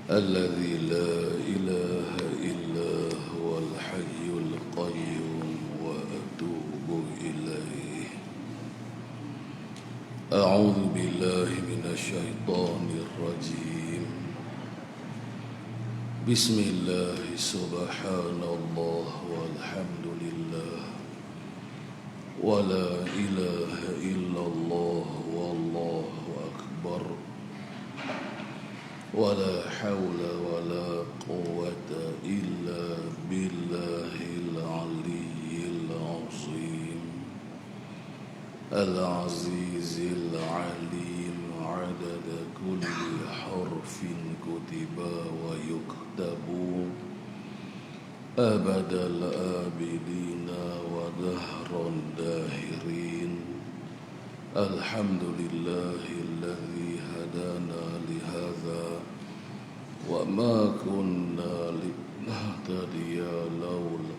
الذي لا إله إلا هو الحي القيوم وأتوب إليه. أعوذ بالله من الشيطان الرجيم. بسم الله سبحان الله والحمد لله ولا إله إلا الله والله أكبر ولا حول ولا قوة إلا بالله العلي العظيم العزيز العليم عدد كل حرف كتب ويكتب أبد الآبدين ودهر الداهرين. الحمد لله الذي هدانا لهذا وما كنا لنهتدي لولا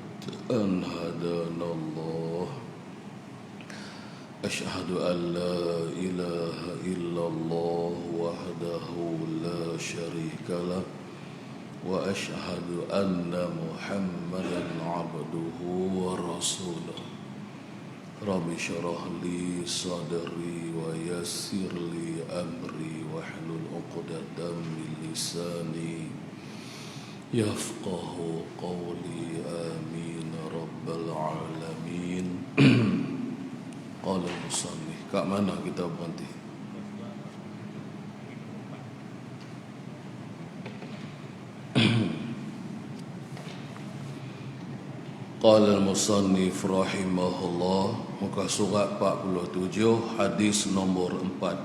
أن هدانا الله. أشهد أن لا إله إلا الله وحده لا شريك له وأشهد أن محمدا عبده ورسوله. رب اشرح لي صدري ويسر لي أمري واحلل عقدة من لساني يفقه قولي آمين رب العالمين. قال المصنف. Kak mana kita berhenti? Qala al-musannif rahimahullah, muka surat 47 hadis nombor 4.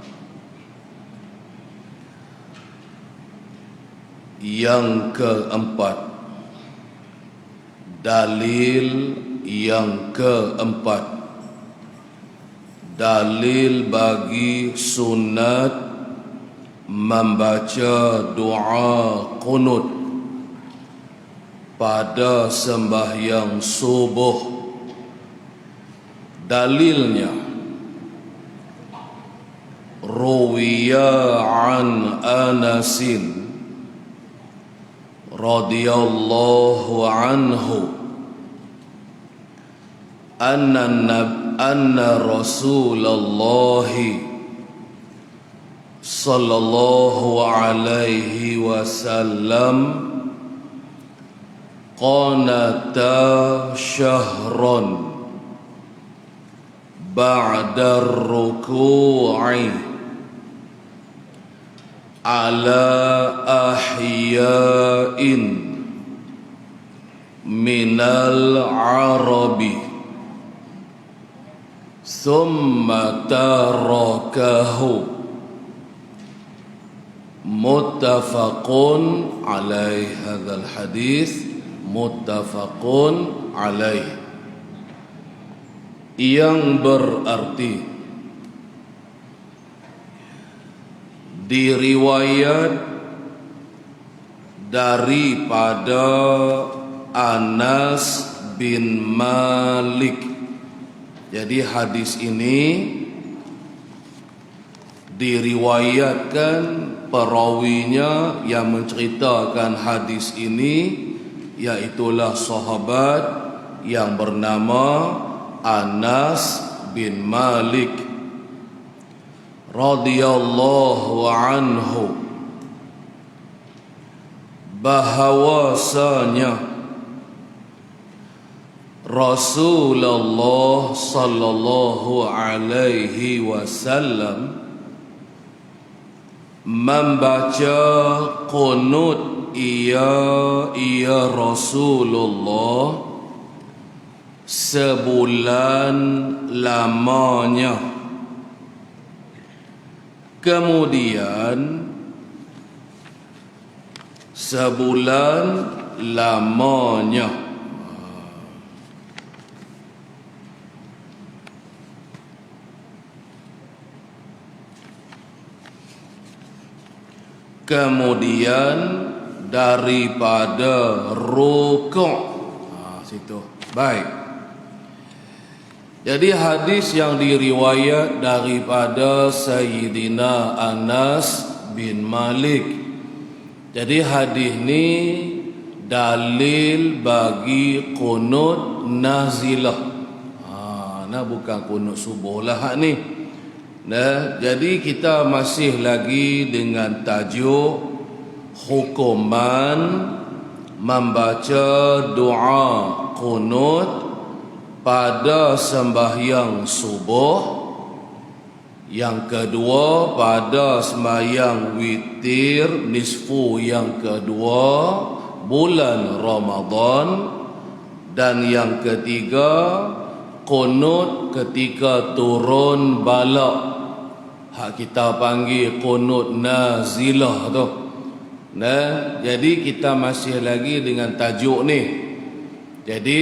Yang keempat, dalil yang keempat, dalil bagi sunat membaca doa qunut pada sembahyang subuh. Dalilnya ruwiya an Anasin radhiyallahu anhu anna Rasulullah sallallahu alaihi wasallam qanata syahran ba'da ruku'i ala ahya'in minal arabi thumma tarakahu. Muttafaqun alaih. Hadzal hadis muttafaqun alaih, yang berarti diriwayat daripada Anas bin Malik. Jadi hadis ini diriwayatkan perawinya yang menceritakan hadis ini yaitulah sahabat yang bernama Anas bin Malik radhiyallahu anhu, bahawasanya Rasulullah sallallahu alaihi wasallam membaca qunut ia Rasulullah sebulan lamanya. Kemudian sebulan lamanya kemudian daripada rukuk. Situ. Baik. Jadi hadis yang diriwayat daripada Sayyidina Anas bin Malik Jadi hadis ni dalil bagi qunut nazilah. Nah bukan qunut subuh lah hak ni. Nah, jadi kita masih lagi dengan tajuk hukuman membaca doa qunut pada sembahyang subuh. Yang kedua pada sembahyang witir nisfu yang kedua bulan Ramadan. Dan yang ketiga qunut ketika turun bala. Hak kita panggil qunut nazilah tu. Nah, jadi kita masih lagi dengan tajuk ni. Jadi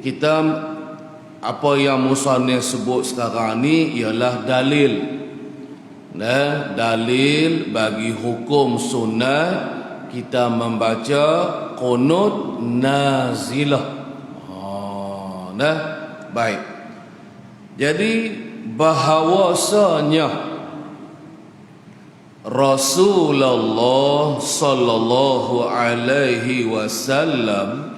kita apa yang musannif sebut sekarang ni ialah dalil. Nah, dalil bagi hukum sunat kita membaca qunut nazilah. Nah, baik. Jadi bahawasanya Rasulullah sallallahu alaihi wasallam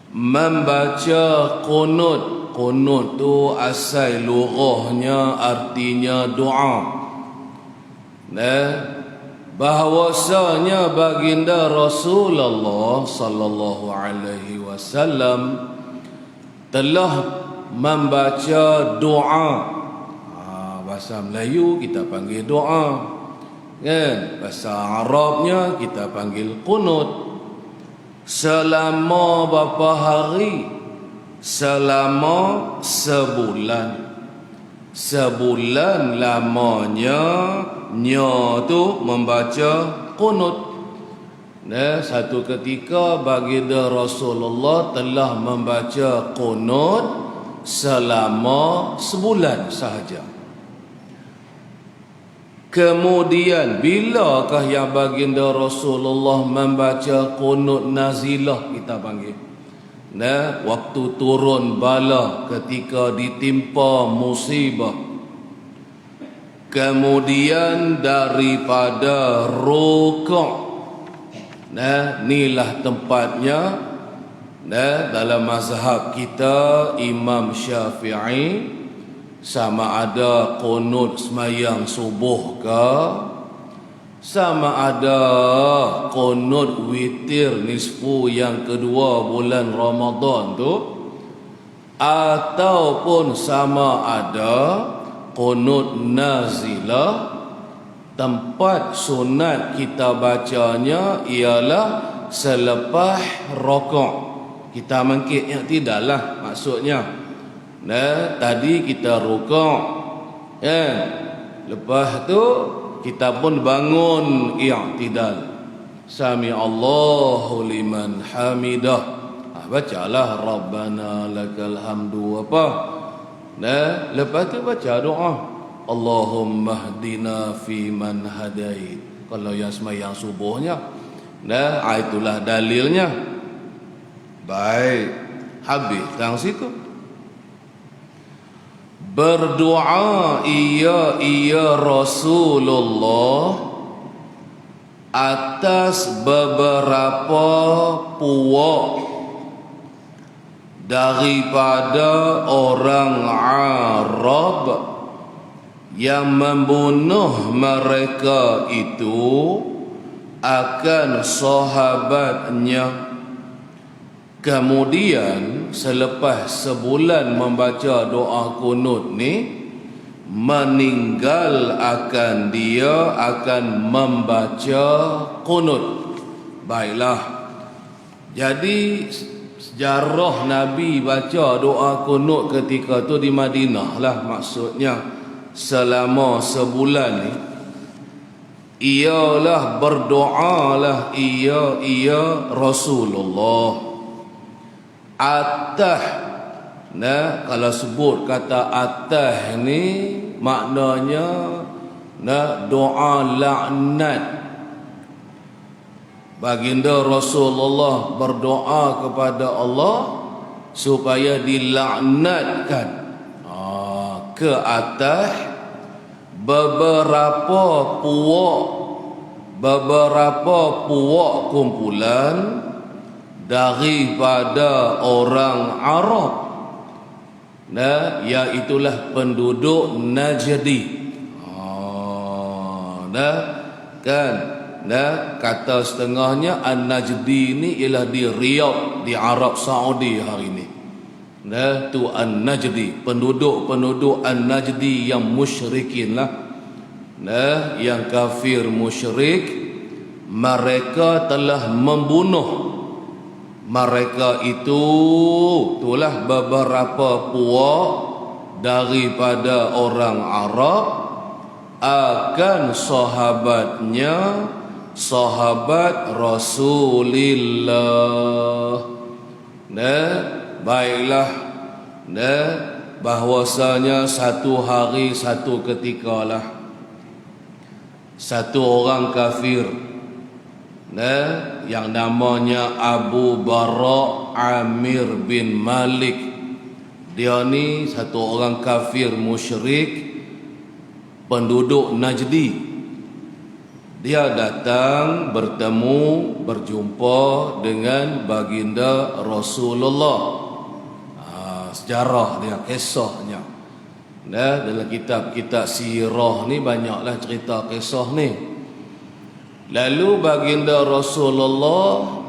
membaca qunut. Qunut tu asal lughahnya artinya doa. Nah, bahwasanya baginda Rasulullah sallallahu alaihi wasallam telah membaca doa. Bahasa Melayu kita panggil doa, kan? Bahasa Arabnya kita panggil qunut. Selama berapa hari? Selama sebulan. Sebulan lamanya nya tu membaca qunut. Nah, satu ketika baginda Rasulullah telah membaca qunut selama sebulan sahaja. Kemudian bilakah yang baginda Rasulullah membaca qunut nazilah kita panggil? Nah, waktu turun bala, ketika ditimpa musibah. Kemudian daripada rukuk. Nah, inilah tempatnya. Nah, dalam mazhab kita Imam Syafi'i sama ada qunut semayang subuh ke, sama ada qunut witir nisfu yang kedua bulan Ramadan tu, ataupun sama ada qunut nazilah. Tempat sunat kita bacanya ialah selepas rokok. Kita mangkit yang tidaklah maksudnya. Nah, tadi kita rukuk, lepas tu kita pun bangun i'tidal. Sami Allahu liman hamidah. Bacalah Rabbana lakal hamdu apa. Nah, lepas tu baca doa. Allahumma hdina fi man hadait. Kalau yang sembahyang subuhnya. Nah, itulah dalilnya. Baik, habis tang situ. Berdoa ia Rasulullah atas beberapa puak daripada orang Arab yang membunuh mereka itu akan sahabatnya. Kemudian selepas sebulan membaca doa qunut ni, meninggal akan dia akan membaca qunut. Baiklah. Jadi sejarah Nabi baca doa qunut ketika tu di Madinah lah maksudnya. Selama sebulan ni ialah berdoalah ia Rasulullah atah. Nah, kalau sebut kata atah ni maknanya doa laknat. Baginda Rasulullah berdoa kepada Allah supaya dilaknatkan ke atas beberapa puak beberapa puak kumpulan daripada orang Arab, iaitulah penduduk Najdi. Kata setengahnya An-Najdi ni ialah di Riyadh, di Arab Saudi hari ni. Tu An-Najdi, penduduk An-Najdi yang musyrikin lah, yang kafir musyrik. Mereka telah membunuh mereka itulah beberapa puak daripada orang Arab akan sahabatnya, sahabat Rasulullah. Baiklah, bahwasanya satu hari satu ketikalah satu orang kafir yang namanya Abu Bara Amir bin Malik. Dia ni satu orang kafir musyrik penduduk Najdi. Dia datang bertemu, berjumpa dengan baginda Rasulullah. Sejarah dia, kisahnya. Dalam kitab-kitab sirah ni banyaklah cerita kisah ni. Lalu baginda Rasulullah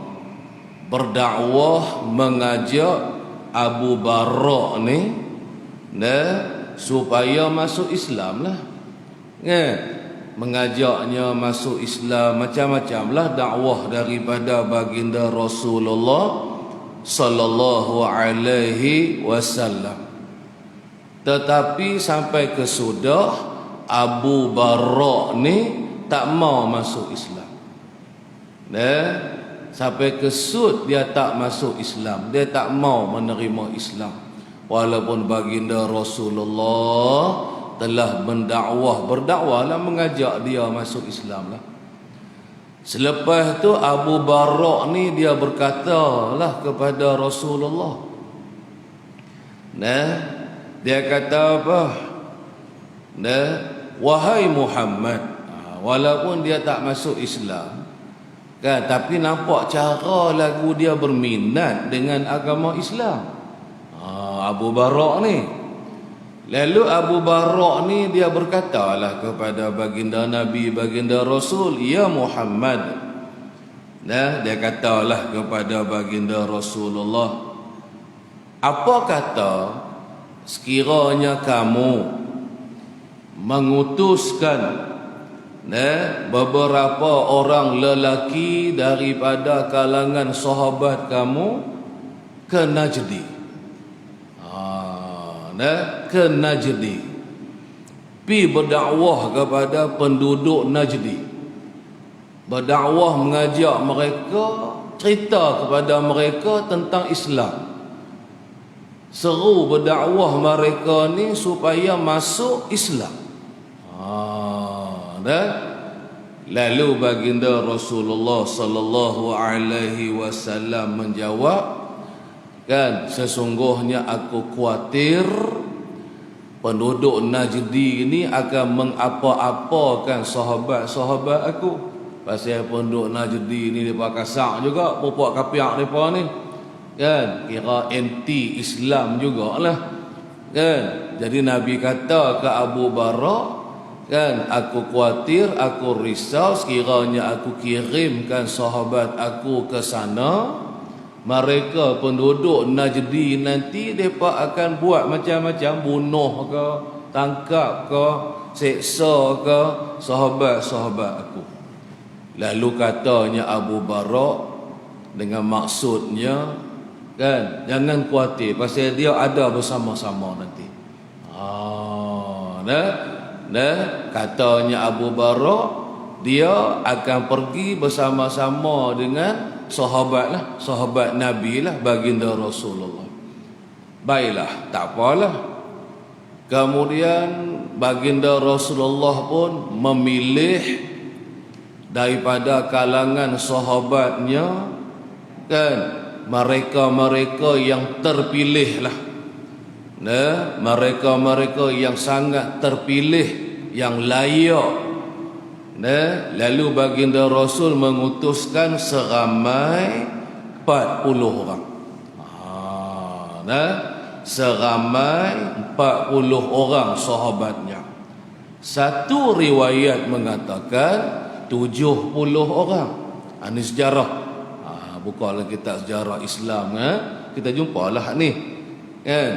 berdakwah, mengajak Abu Bara ni supaya masuk Islam lah. Mengajaknya masuk Islam, macam-macam lah dakwah daripada baginda Rasulullah sallallahu alaihi wasallam. Tetapi sampai ke sudah Abu Bara ni tak mau masuk Islam. Sampai ke sud dia tak masuk Islam, dia tak mau menerima Islam, walaupun baginda Rasulullah telah berdakwah lah, mengajak dia masuk Islam lah. Selepas tu Abu Bara ni dia berkata lah kepada Rasulullah. Dia kata apa? Wahai Muhammad, walaupun dia tak masuk Islam kan, tapi nampak cara lagu dia berminat dengan agama Islam. Abu Bara ni. Lalu Abu Bara ni dia berkatalah kepada baginda Nabi, baginda Rasul, ya Muhammad. Dia katalah kepada baginda Rasulullah, apa kata sekiranya kamu mengutuskan beberapa orang lelaki daripada kalangan sahabat kamu ke Najdi, ke Najdi, pi berdakwah kepada penduduk Najdi, berdakwah, mengajak mereka, cerita kepada mereka tentang Islam, seru berdakwah mereka ni supaya masuk Islam. Lalu baginda Rasulullah sallallahu alaihi wasallam menjawab, kan, sesungguhnya aku khawatir penduduk Najdi ini akan mengapa-apakan sahabat-sahabat aku. Pasal penduduk Najdi ni depa kasar juga, puak kapiak depa ni, kan, kira anti Islam jugalah, kan. Jadi Nabi kata ke Abu Bara, kan, aku khawatir, aku risau sekiranya aku kirimkan sahabat aku ke sana, mereka penduduk Najdi nanti mereka akan buat macam-macam, bunuh ke, tangkap ke, seksa ke sahabat-sahabat aku. Lalu katanya Abu Bara dengan maksudnya, kan, jangan khawatir, pasal dia ada bersama-sama nanti. Katanya Abu Bara, dia akan pergi bersama-sama dengan sahabat lah, sahabat Nabi lah, baginda Rasulullah. Baiklah, tak apalah. Kemudian baginda Rasulullah pun memilih daripada kalangan sahabatnya, kan, mereka-mereka yang terpilih lah, mereka-mereka yang sangat terpilih, yang layak, Lalu baginda Rasul mengutuskan seramai 40 orang. Seramai 40 orang sahabatnya. Satu riwayat mengatakan 70 orang. Ini sejarah. Bukalah kitab sejarah Islam, kita jumpalah ni, kan?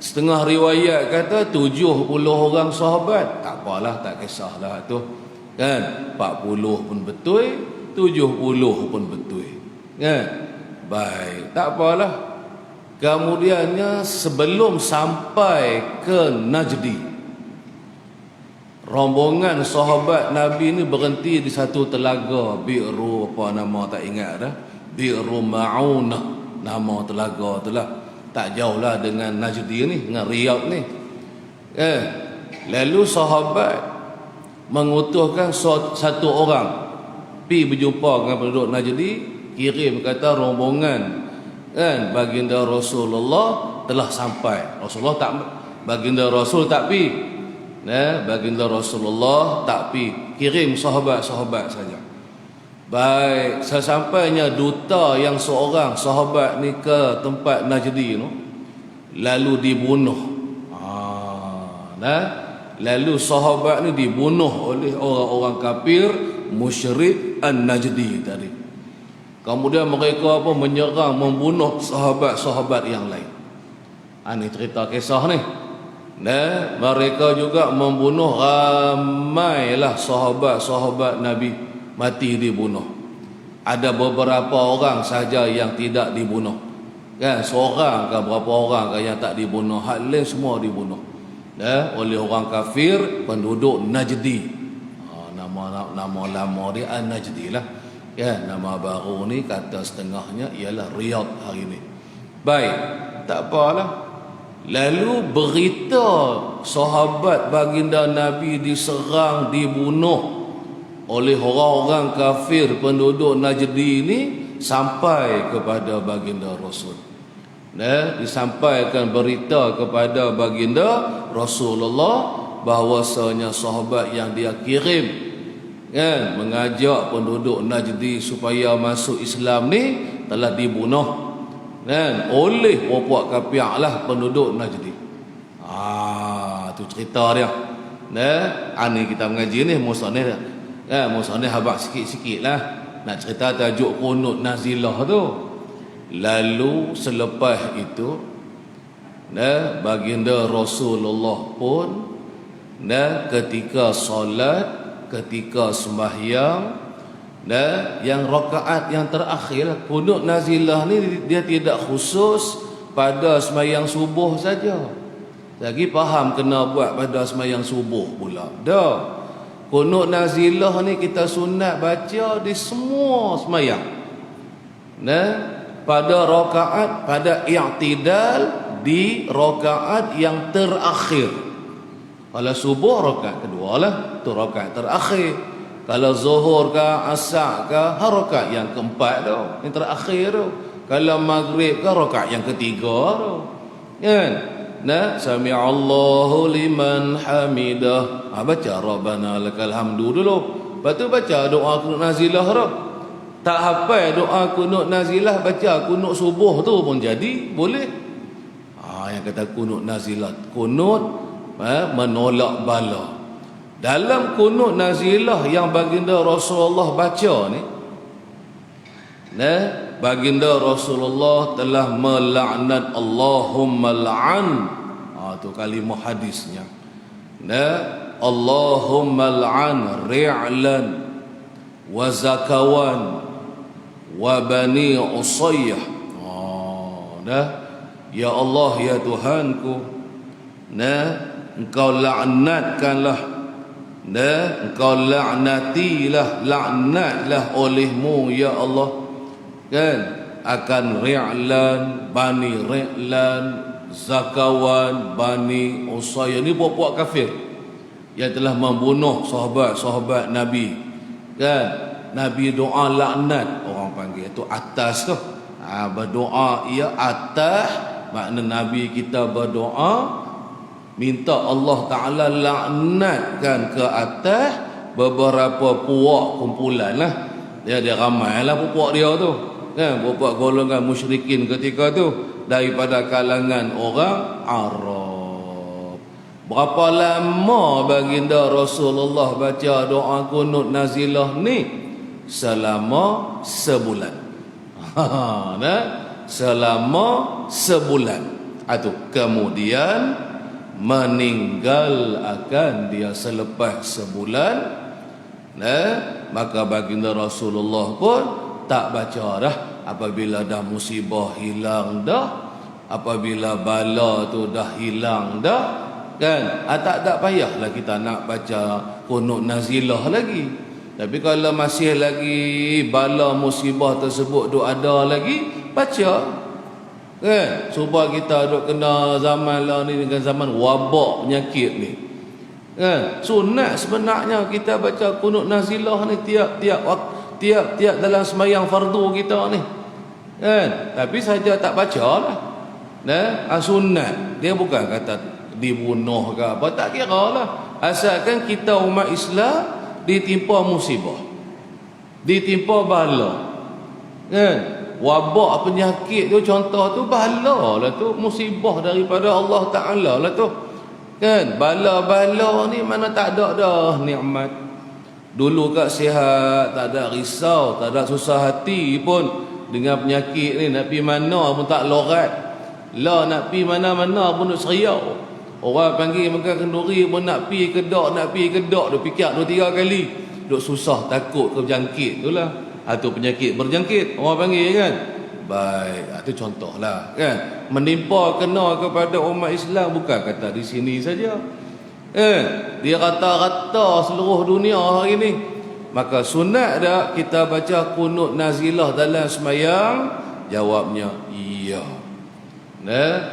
Setengah riwayat kata 70 orang sahabat. Tak apalah, tak kisahlah tu, kan? 40 pun betul, 70 pun betul, kan? Baik, tak apalah. Kemudiannya sebelum sampai ke Najdi, rombongan sahabat Nabi ni berhenti di satu telaga, Bi'ru apa nama tak ingat dah, Bi'ru Ma'unah nama telaga tu lah. Tak jauh lah dengan Najdi ni, dengan Riyadh ni. Lalu sahabat mengutuskan satu orang pergi berjumpa dengan penduduk Najdi, kirim kata rombongan, kan, baginda Rasulullah telah sampai. Baginda Rasul tak pergi. Baginda Rasulullah tak pergi, kirim sahabat-sahabat saja. Baik, sesampainya duta yang seorang sahabat ni ke tempat Najdi tu, lalu dibunuh. Lalu sahabat ni dibunuh oleh orang-orang kafir musyrik An-Najdi tadi. Kemudian mereka menyerang, membunuh sahabat-sahabat yang lain. Ini cerita kisah ni. Mereka juga membunuh ramailah sahabat-sahabat Nabi, mati dibunuh. Ada beberapa orang saja yang tidak dibunuh, kan? Seorang ke berapa orang ke yang tak dibunuh, hal lain semua dibunuh oleh orang kafir penduduk Najdi. Nama lama dia An-Najdi lah, ya. Nama baru ni kata setengahnya ialah Riyadh hari ni. Baik, tak apalah. Lalu berita sahabat baginda Nabi diserang, dibunuh oleh orang-orang kafir penduduk Najdi ini sampai kepada baginda Rasul. Disampaikan berita kepada baginda Rasulullah bahawasanya sahabat yang dia kirim, kan, mengajak penduduk Najdi supaya masuk Islam ni telah dibunuh, kan, oleh puak kafir lah penduduk Najdi. Tu cerita dia. Ini kita mengaji ni musanah, musanah habaq sikit-sikit lah. Nak cerita tajuk kunut nazilah tu. Lalu selepas itu, baginda Rasulullah pun ketika solat, ketika sembahyang, yang rakaat yang terakhir, kunut nazilah ni dia tidak khusus pada sembahyang subuh saja. Lagi faham kena buat pada sembahyang subuh pula. Dah. Kunut nazilah ni kita sunat baca di semua sembahyang. Pada rakaat, pada i'tidal di rakaat yang terakhir. Kalau subuh rakaat kedua lah, tu rakaat terakhir. Kalau zuhur ke asar ke, rakaat yang keempat tu, yang terakhir tu. Kalau maghrib ke rakaat yang ketiga tu, kan? Sami'allahu liman hamidah. Baca Rabbana lakal hamdu dulu. Lepas tu baca doa kunut nazilah tu. Tak hafal doa kunut nazilah, baca kunut subuh tu pun jadi, boleh. Yang kata kunut nazilah, kunut menolak bala. Dalam kunut nazilah yang baginda Rasulullah baca ni, baginda Rasulullah telah melaknat, Allahumma la'an. Tu kalimah hadisnya. Allahumma la'an ri'lan wa zakawan wa bani usayyah. Ya Allah, ya Tuhanku, engkau laknatkanlah, engkau laknatilah, laknatlah olehmu ya Allah, kan, akan Ri'lan, Bani Ri'lan, Zakawan, Bani Usayyah. Ini puak-puak kafir yang telah membunuh sahabat-sahabat Nabi, kan. Nabi doa laknat, orang panggil itu atas tu. Berdoa ia atas, makna Nabi kita berdoa minta Allah Ta'ala laknatkan ke atas beberapa puak kumpulan lah. Dia ramai lah puak dia tu kan, puak golongan musyrikin ketika tu daripada kalangan orang Arab. Berapa lama baginda Rasulullah baca doa kunut nazilah ni? Selama sebulan. Nah, selama sebulan. Kemudian meninggal akan dia selepas sebulan. Maka baginda Rasulullah pun tak baca dah apabila dah musibah hilang dah, apabila bala tu dah hilang dah kan. Tak payahlah kita nak baca kunut nazilah lagi. Tapi kalau masih lagi bala musibah tersebut duk ada lagi, baca kan, supaya kita duk kena zaman lah ni dengan zaman wabak penyakit ni kan. Sunat sebenarnya kita baca kunut nazilah ni tiap dalam sembahyang fardu kita ni kan. Tapi saja tak baca lah. Sunat dia bukan kata dibunuh ke apa, tak kira lah, asalkan kita umat Islam ditimpa musibah, ditimpa bala kan. Wabak penyakit tu contoh tu bala lah tu, musibah daripada Allah Ta'ala lah tu kan. Bala-bala ni mana tak ada dah nikmat. Dulu kat sihat, tak ada risau, tak ada susah hati pun dengan penyakit ni. Nak pergi mana pun tak lorat lah, nak pergi mana-mana pun duk seriau. Orang panggil Mekah Kenduri pun nak pergi kedak, duk fikir 2-3 kali, duk susah takut ke berjangkit tu lah, atau penyakit berjangkit orang panggil kan. Baik, itu contohlah kan. Menimpa kena kepada umat Islam bukan kata di sini saja dia rata-rata seluruh dunia hari ni. Maka sunat dah kita baca kunut nazilah dalam sembahyang? Jawabnya iya.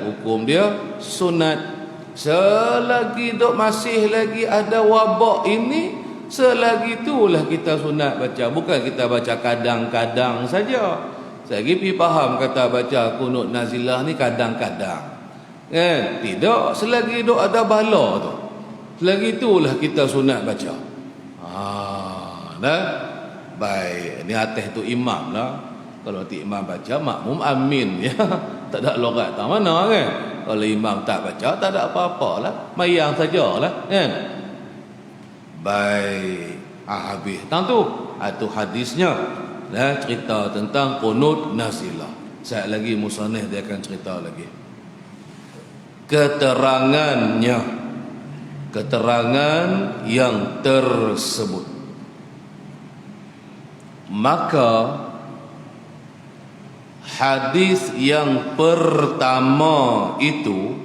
Hukum dia sunat. Selagi dok masih lagi ada wabak ini, selagi itulah kita sunat baca. Bukan kita baca kadang-kadang saja. Selagi pergi faham kata baca kunut nazilah ni kadang-kadang kan. Tidak, selagi dok ada bala tu, selagi itulah kita sunat baca. Baik, ni atas tu imam lah. Kalau ti imam baca, makmum amin ya. Tak ada logat tak mana kan. Kalau imam tak baca, tak ada apa-apalah, mayang sajalah kan. Baik, habis tang tu. Itu hadisnya cerita tentang kunut nazilah. Sekejap lagi musannif dia akan cerita lagi keterangannya, keterangan yang tersebut. Maka hadis yang pertama itu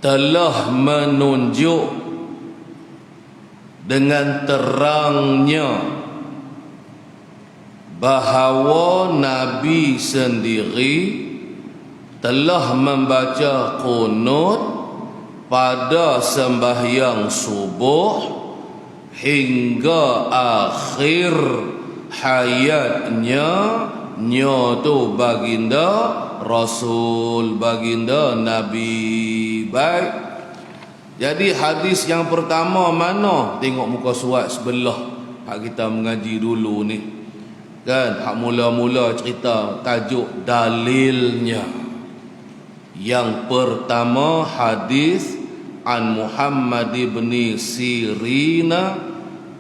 telah menunjuk dengan terangnya bahawa Nabi sendiri telah membaca qunut pada sembahyang subuh hingga akhir hayatnya tu baginda Rasul, baginda Nabi. Baik, jadi hadis yang pertama mana? Tengok muka surat sebelah hak kita mengaji dulu ni kan, hak mula-mula cerita tajuk dalilnya. Yang pertama hadis an Muhammad ibn Sirina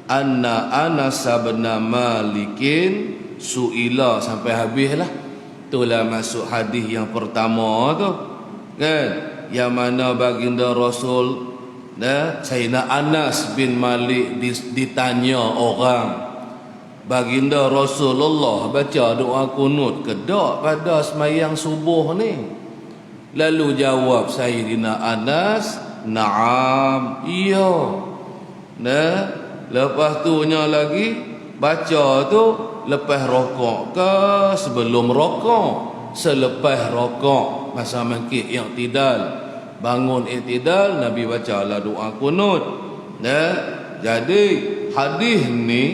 anna Anas bin Malikin suila sampai habis lah. Itulah masuk hadis yang pertama tu kan, yang mana baginda Rasul Sayyidina Anas bin Malik ditanya orang, baginda Rasulullah baca doa kunut ke tak pada sembahyang subuh ni? Lalu jawab Sayyidina Anas, na'am, iya. Lepas tu nya lagi baca tu lepas rokok ke sebelum rokok, selepas rokok, masa mangkit i'tidal, bangun i'tidal, Nabi baca lah doa kunut. Jadi hadis ni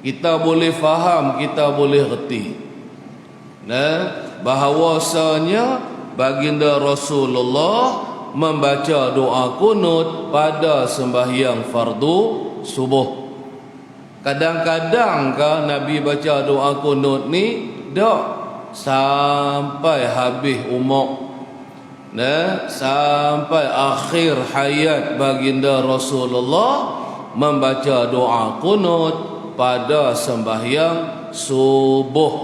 kita boleh faham, kita boleh reti bahawasanya baginda Rasulullah membaca doa kunut pada sembahyang fardu subuh. Kadang-kadang kan Nabi baca doa kunut ni dak sampai habis umur, sampai akhir hayat baginda Rasulullah membaca doa kunut pada sembahyang subuh.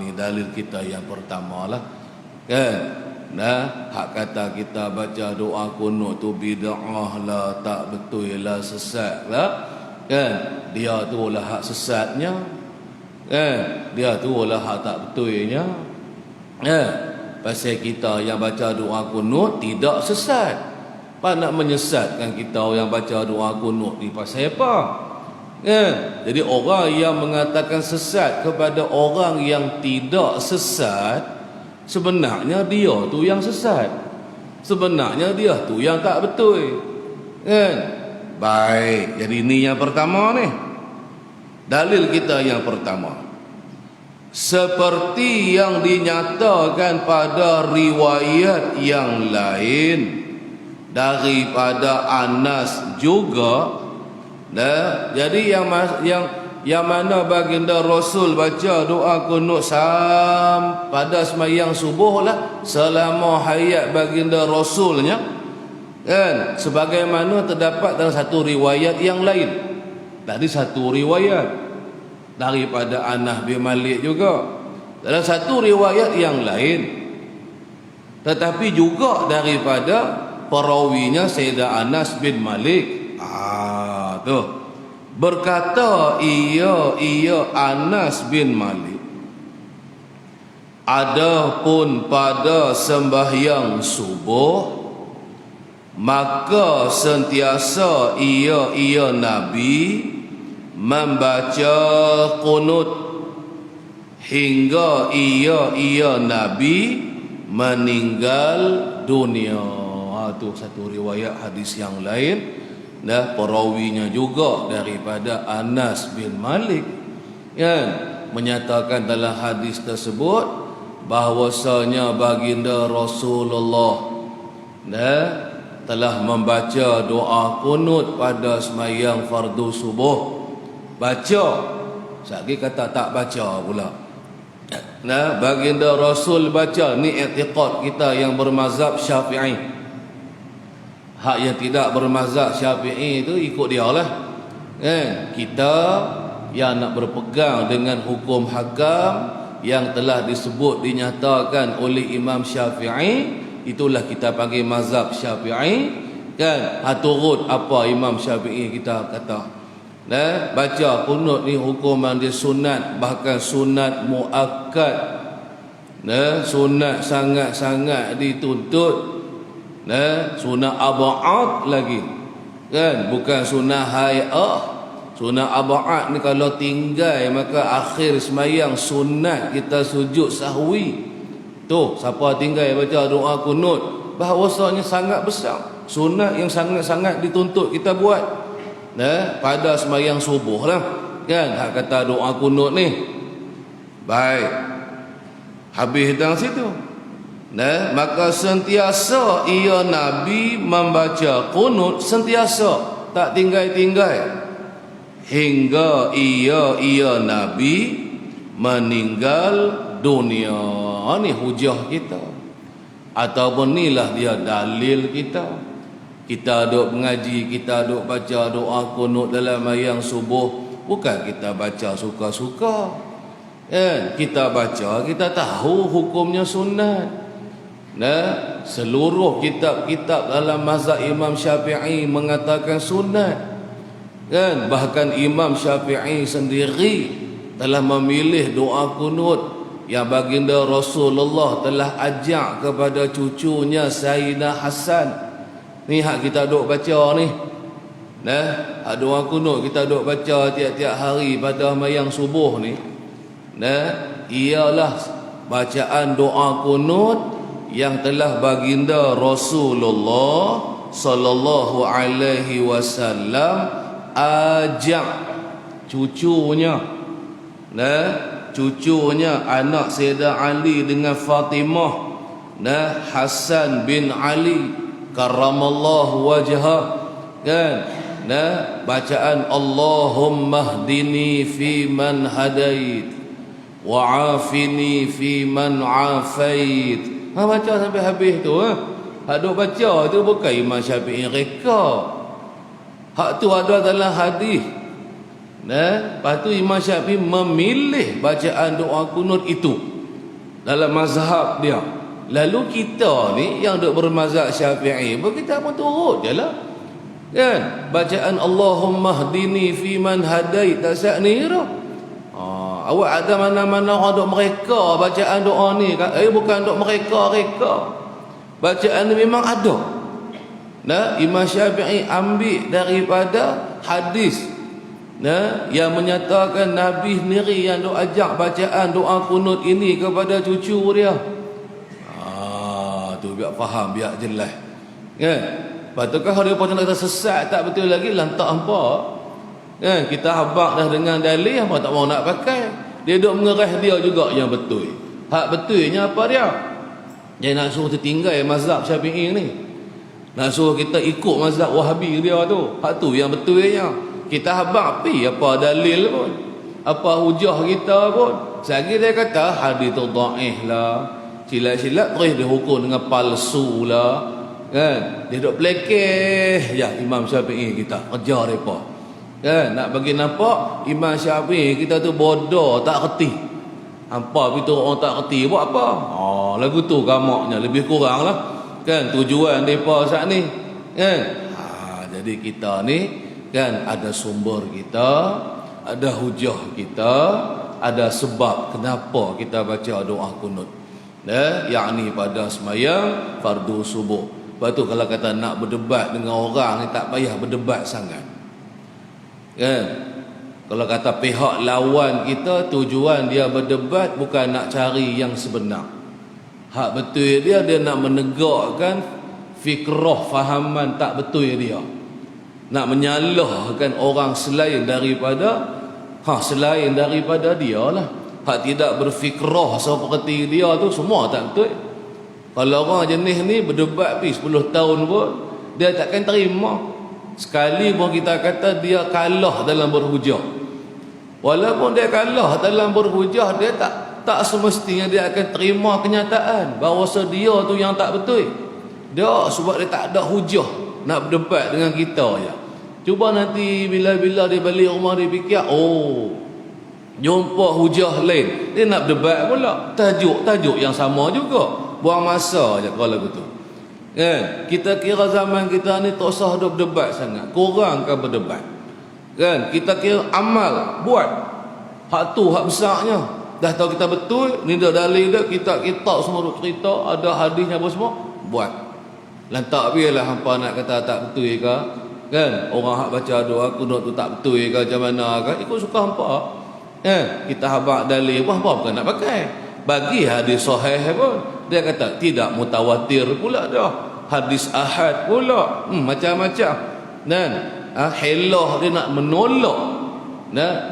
Ni dalil kita yang pertama lah kan. Hak kata kita baca doa kunut tu bid'ah lah, tak betul lah, sesat lah kan. Dia tu lah hak sesatnya kan, dia tu lah hak tak betulnya pasal kita yang baca doa kunut tidak sesat. Apa nak menyesatkan kita yang baca doa kunut ni pasal apa Jadi orang yang mengatakan sesat kepada orang yang tidak sesat, sebenarnya dia tu yang sesat, sebenarnya dia tu yang tak betul kan. Baik, jadi ini yang pertama ni, dalil kita yang pertama. Seperti yang dinyatakan pada riwayat yang lain daripada Anas juga. Jadi yang mana baginda Rasul baca doa kunut pada sembahyang subuh lah selama hayat baginda Rasulnya kan, sebagaimana terdapat dalam satu riwayat yang lain. Tadi satu riwayat daripada Anas bin Malik juga, dalam satu riwayat yang lain, tetapi juga daripada perawinya Sayyidina Anas bin Malik. Tu berkata ia Anas bin Malik, adapun pada sembahyang subuh maka sentiasa ia Nabi membaca kunut hingga ia Nabi meninggal dunia. Itu satu riwayat hadis yang lain, perawinya juga daripada Anas bin Malik yang menyatakan dalam hadis tersebut bahwasanya baginda Rasulullah telah membaca doa kunut pada sembahyang fardu subuh. Baca, sekali kata tak baca pula. Baginda Rasul baca. Ni i'tiqad kita yang bermazhab Syafi'i. Hak yang tidak bermazhab Syafi'i itu ikut dia lah kita yang nak berpegang dengan hukum hakam yang telah disebut dinyatakan oleh Imam Syafi'i, itulah kita panggil mazhab Syafi'i kan. Turut apa Imam Syafi'i kita kata, baca kunut ni hukuman dia sunat, bahkan sunat muakkad, sunat sangat-sangat dituntut, sunat ab'ad lagi kan, bukan sunat hay'ah. Sunat ab'ad ni kalau tinggal maka akhir sembahyang sunat kita sujud sahwi. Tu siapa tinggal baca doa kunut, bahawasanya sangat besar, sunat yang sangat-sangat dituntut kita buat pada sembahyang subuh lah kan. Hak kata doa kunut ni. Baik, habis dalam situ. Maka sentiasa ia Nabi membaca kunut, sentiasa tak tinggal-tinggal hingga ia Nabi meninggal dunia. Ni hujah kita, ataupun inilah dia dalil kita. Kita duk mengaji, kita duk baca doa kunut dalam sembahyang subuh, bukan kita baca suka-suka kita baca, kita tahu hukumnya sunat. Seluruh kitab-kitab dalam mazhab Imam Syafi'i mengatakan sunat kan. Bahkan Imam Syafi'i sendiri telah memilih doa kunut yang baginda Rasulullah telah ajak kepada cucunya Sayyidina Hasan. Ni hak kita duk baca ni. Hak doa kunut kita duk baca tiap-tiap hari pada sembahyang subuh ni. Ialah bacaan doa kunut yang telah baginda Rasulullah sallallahu alaihi wasallam ajak cucunya, cucunya anak Sayyidina Ali dengan Fatimah Hasan bin Ali karramallahu wajhah, kan? Bacaan Allahumma hdini fi man hadait wa afini fi man afait. Baca sampai habis tu. Hak duk baca tu bukan Imam Syafi'i reka. Hak tu ada dalam hadis. Lepas tu Imam Syafi'i memilih bacaan doa kunut itu dalam mazhab dia. Lalu kita ni yang duk bermazhab Syafi'i pun kita pun turut je lah, kan? Bacaan Allahumma hdini fi man hadait tak syak ni tu. Awak ada mana-mana orang duk mereka bacaan doa ni kan? Bukan duk mereka-reka. Bacaan ni memang ada. Imam Syafi'i ambil daripada hadis yang menyatakan Nabi sendiri yang duk ajak bacaan doa kunut ini kepada cucu dia. Tu biar faham, biar jelas, kan? Lepas tu kan dia pun kata sesat tak betul lagi, lantak hampa, kan? Kita habaq dah dengan dalil, hampa tak mau nak pakai. Dia duk mengerah dia juga yang betul. Hak betulnya apa dia? Dia nak suruh tertinggal mazhab Syafi'i ni, nak suruh kita ikut mazhab Wahabi dia tu. Hak tu yang betulnya. Kita habaq pi apa dalil pun, apa hujah kita pun. Selagi dia kata hadis tu dhaif lah, silat-silat terus dihukum dengan palsu lah, kan? Dia duk pelekeh ya Imam Syafi'i kita, kerja mereka, kan? Nak bagi nampak Imam Syafi'i kita tu bodoh, tak kerti. Hampa begitu orang tak kerti buat apa? Lagu tu gamaknya lebih kurang lah, kan? Tujuan mereka saat ni, kan? Jadi kita ni, kan, ada sumber kita, ada hujah kita, ada sebab kenapa kita baca doa kunut. Yakni pada semayang fardu subuh. Lepas tu kalau kata nak berdebat dengan orang ni, tak payah berdebat sangat, kan? Kalau kata pihak lawan kita, tujuan dia berdebat bukan nak cari yang sebenar. Hak betul dia nak menegakkan fikrah fahaman tak betul dia, nak menyalahkan orang selain daripada dia lah. Hak tidak berfikrah seperti dia tu semua tak betul. Kalau orang jenis ni berdebat 10 tahun pun dia takkan terima. Sekali pun kita kata dia kalah dalam berhujah, walaupun dia kalah dalam berhujah, dia tak semestinya dia akan terima kenyataan bahawa dia tu yang tak betul. Dia sebab dia tak ada hujah nak berdebat dengan kita je. Cuba nanti bila-bila dia balik rumah dia fikir, jumpa hujah lain, dia nak berdebat pula, tajuk yang sama juga, buang masa je kalau begitu, kan? Kita kira zaman kita ni tak usah duk berdebat sangat, kurangkan berdebat, kan? Kita kira amal buat hak tu, hak besarnya. Dah tahu kita betul, ni dah dalil dah, kita semua duk cerita, ada hadisnya apa semua, buat. Lantak biarlah hampa nak kata tak betul ke, kan? Orang hak baca doa kunut tu tak betul ke macam mana ke, ikut suka hampa. Kita habaq dalil pun apa bukan nak pakai. Bagi hadis sahih pun dia kata tidak mutawatir pula dah, hadis ahad pula, macam-macam. Dan hilah dia nak menolak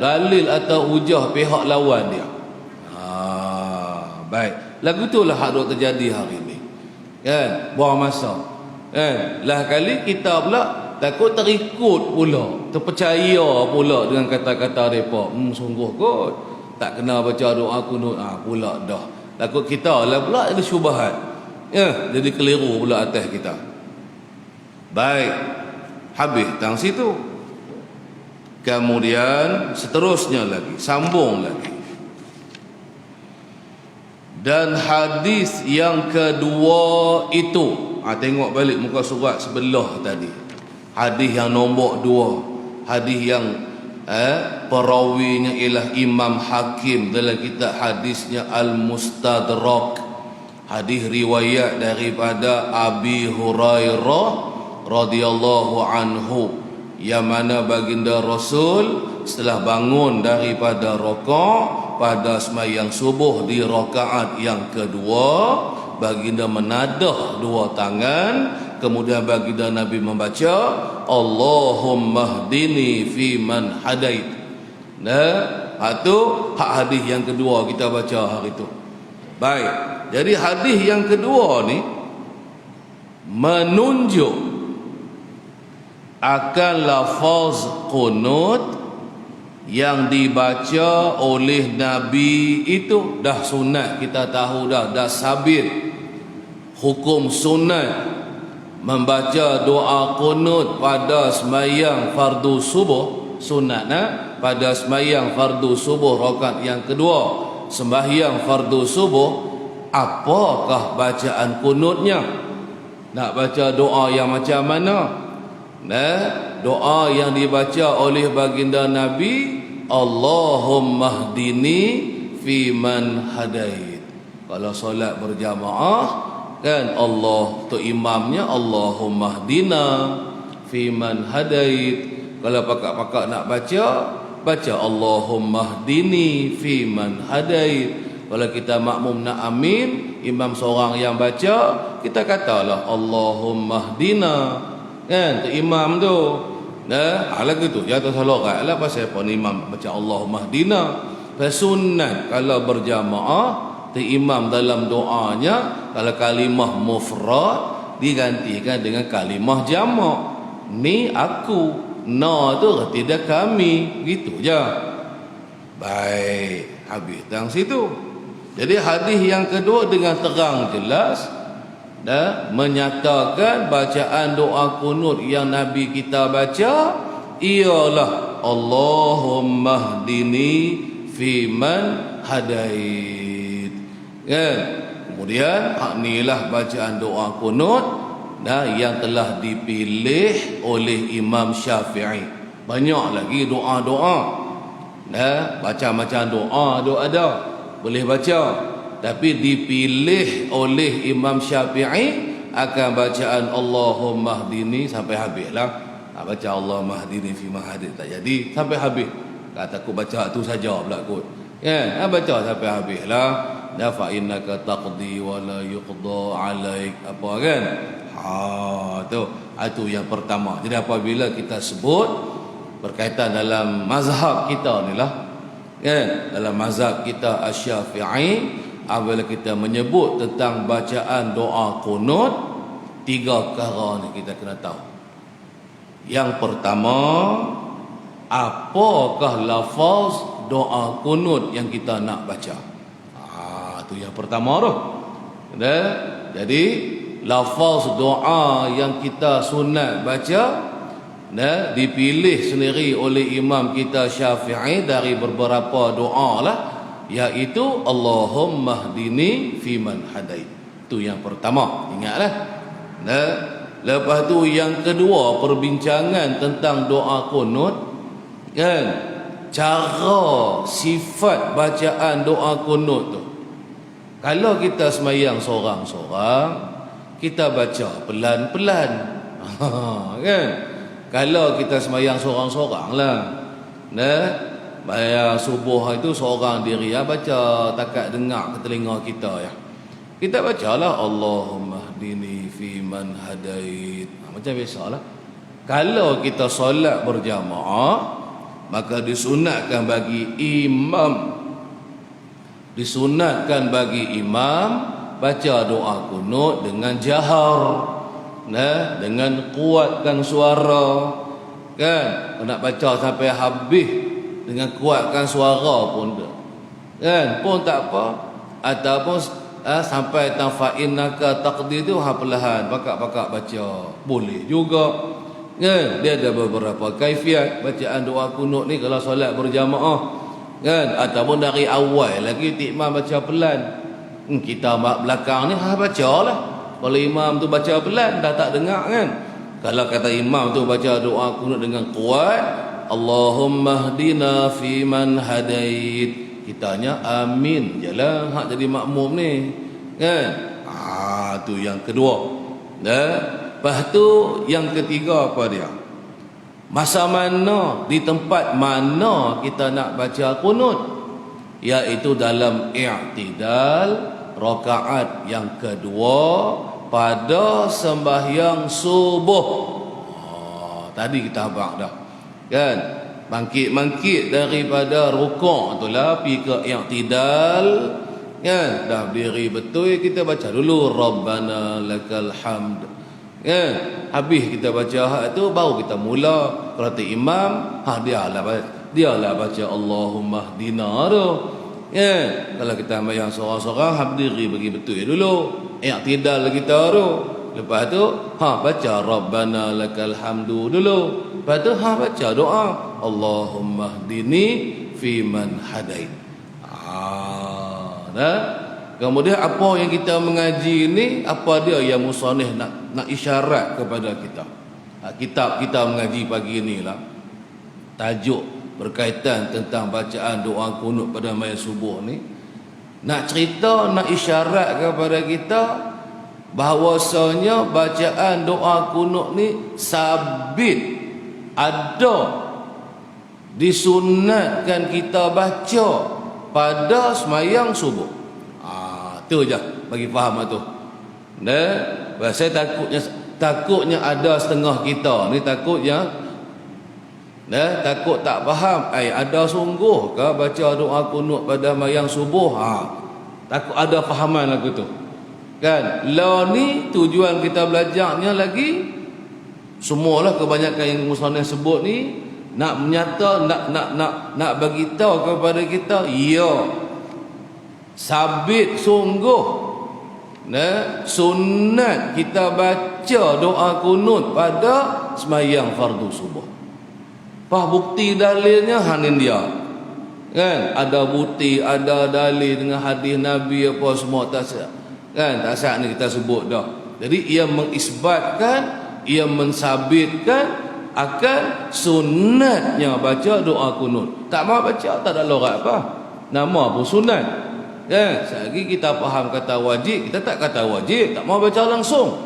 dalil atau hujah pihak lawan dia. Baik, lagu itulah hak duk terjadi hari ni, kan? Buang masa, kan? Lah kali kita pula takut terikut pula, terpercaya pula dengan kata-kata mereka. Sungguh kot tak kena baca doa kunut pula dah. Takut kita lah pula ada syubhat, jadi keliru pula atas kita. Baik, habis tang situ. Kemudian seterusnya lagi, sambung lagi. Dan hadis yang kedua itu, tengok balik muka surat sebelah tadi. Hadis yang nombor 2, hadis yang perawinya ialah Imam Hakim dalam kitab hadisnya Al-Mustadrak. Hadis riwayat daripada Abi Hurairah radhiyallahu anhu, yang mana baginda Rasul setelah bangun daripada rakaat pada sembahyang subuh di rakaat yang kedua, baginda menadah 2 tangan. Kemudian baginda Nabi membaca Allahumma hdini fi man hadait. Itu hak hadis yang kedua kita baca hari itu. Baik. Jadi hadis yang kedua ni menunjuk akan lafaz qunut yang dibaca oleh Nabi itu dah sunat, kita tahu dah sabit hukum sunat membaca doa qunut pada sembahyang fardu subuh. Sunat pada sembahyang fardu subuh rakaat yang kedua sembahyang fardu subuh, apakah bacaan qunutnya? Nak baca doa yang macam mana? Doa yang dibaca oleh baginda Nabi, Allahumma hdini fi man hadait. Kalau solat berjamaah kan, Allah tu imamnya, Allahumma hdina fi man hadait. Kalau pakak-pakak nak baca Allahumma hdini fi man hadait. Kalau kita makmum nak amin, imam seorang yang baca, kita katalah Allahumma hdina kan, tu imam tu. Lagi tu jatuh salat lah pasal apa imam baca Allahumma hdina. Sunat kalau berjamaah, tu imam dalam doanya kalau kalimah mufrad digantikan dengan kalimah jamak. Ni aku, na tu tidak kami, gitu je. Baik, habis tang situ. Jadi hadis yang kedua dengan terang jelas menyatakan bacaan doa qunut yang Nabi kita baca ialah Allahumma hdini fi man hadait. Kan? Kemudian inilah bacaan doa qunut yang telah dipilih oleh Imam Syafi'i. Banyak lagi doa-doa. Macam-macam doa ada, boleh baca. Tapi dipilih oleh Imam Syafi'i akan bacaan Allahumma hdini sampai habislah. Baca Allahumma hdini fi man hadait tak jadi sampai habis. Kata aku baca tu saja pula kot. Kan? Baca sampai habislah. Fa innaka taqdi wa la yuqda alaik. Apa kan? Tu yang pertama. Jadi apabila kita sebut berkaitan dalam mazhab kita ni lah, kan? Dalam mazhab kita Asy-Syafi'i, apabila kita menyebut tentang bacaan doa qunut, 3 perkara ni kita kena tahu. Yang pertama, apakah lafaz doa qunut yang kita nak baca? Tu yang pertama tu. Jadi lafaz doa yang kita sunat baca dipilih sendiri oleh imam kita Syafi'i dari beberapa doa lah, iaitu Allahumma hdini fi man hadait. Itu yang pertama, ingatlah. Lepas tu yang kedua, perbincangan tentang doa qunut, kan, cara sifat bacaan doa qunut tu. Kalau kita sembahyang seorang-seorang, kita baca pelan-pelan. Kan? Kalau kita sembahyang seorang-seorang lah, bayar subuh itu seorang diri baca takat dengar ke telinga kita ya. Kita bacalah Allahumma hdini fi man hadait. Macam biasalah. Kalau kita solat berjamaah, maka disunatkan bagi imam baca doa qunut dengan jahar, dengan kuatkan suara, kan? Nak baca sampai habis dengan kuatkan suara pun kan, pun tak apa. Ataupun sampai tanfa'inaka taqdi tu perlahan pakak-pakak baca boleh juga, kan? Dia ada beberapa kaifiat bacaan doa qunut ni kalau solat berjamaah, kan? Ataupun dari awal lagi imam baca pelan, kita belakang ni bacalah. Kalau imam tu baca pelan dah tak dengar, kan? Kalau kata imam tu baca doa qunut dengan kuat, Allahumma hdina fi man hadait, kitanya amin jelah hak jadi makmum ni, kan? Tu yang kedua. Lepas tu yang ketiga apa dia? Masa mana, di tempat mana kita nak baca qunut, iaitu dalam i'tidal rakaat yang kedua pada sembahyang subuh. Tadi kita habaq dah, kan? Bangkit-bangkit daripada rukuk itulah pergi ke i'tidal, Kan dah berdiri betul kita baca dulu Rabbana lakal hamd. Kan habis kita baca hak tu baru kita mula. Kalau tu imam dialah baca Allahumma hdina tu. Kan kalau kita bayang seorang-seorang berdiri bagi betul dulu. I'tidal kita tu. Lepas tu baca Rabbana lakal hamdu dulu. Lepas tu baca doa Allahumma hdini fi man hadait. Kemudian apa yang kita mengaji ni, apa dia yang musannif nak isyarat kepada kita. Kitab kita mengaji pagi ni lah, tajuk berkaitan tentang bacaan doa kunut pada mayat subuh ni, nak cerita, nak isyarat kepada kita bahawasanya bacaan doa kunut ni sabit, ada, disunatkan kita baca pada semayang subuh. Tu je bagi faham tu. Saya takutnya ada setengah kita ni takutnya takut tak faham. Ada sungguh ke baca doa kunut pada semayang subuh? Takut ada fahaman lagu tu. Kan lah ni tujuan kita belajarnya lagi, semualah kebanyakan yang musannif sebut ni nak menyata, nak bagi tahu kepada kita, ya sabit sungguh sunat kita baca doa kunut pada semayang fardu subuh. Bukti dalilnya hanin dia. Kan ada bukti, ada dalil dengan hadis Nabi apa semua tak sah. Kan tak sah ni kita sebut dah. Jadi ia mengisbatkan, ia mensabitkan akan sunatnya baca doa kunut. Tak mau baca tak ada lorat apa. Nama pun sunat. Ya, selagi kita faham kata wajib, kita tak kata wajib, tak mau baca langsung.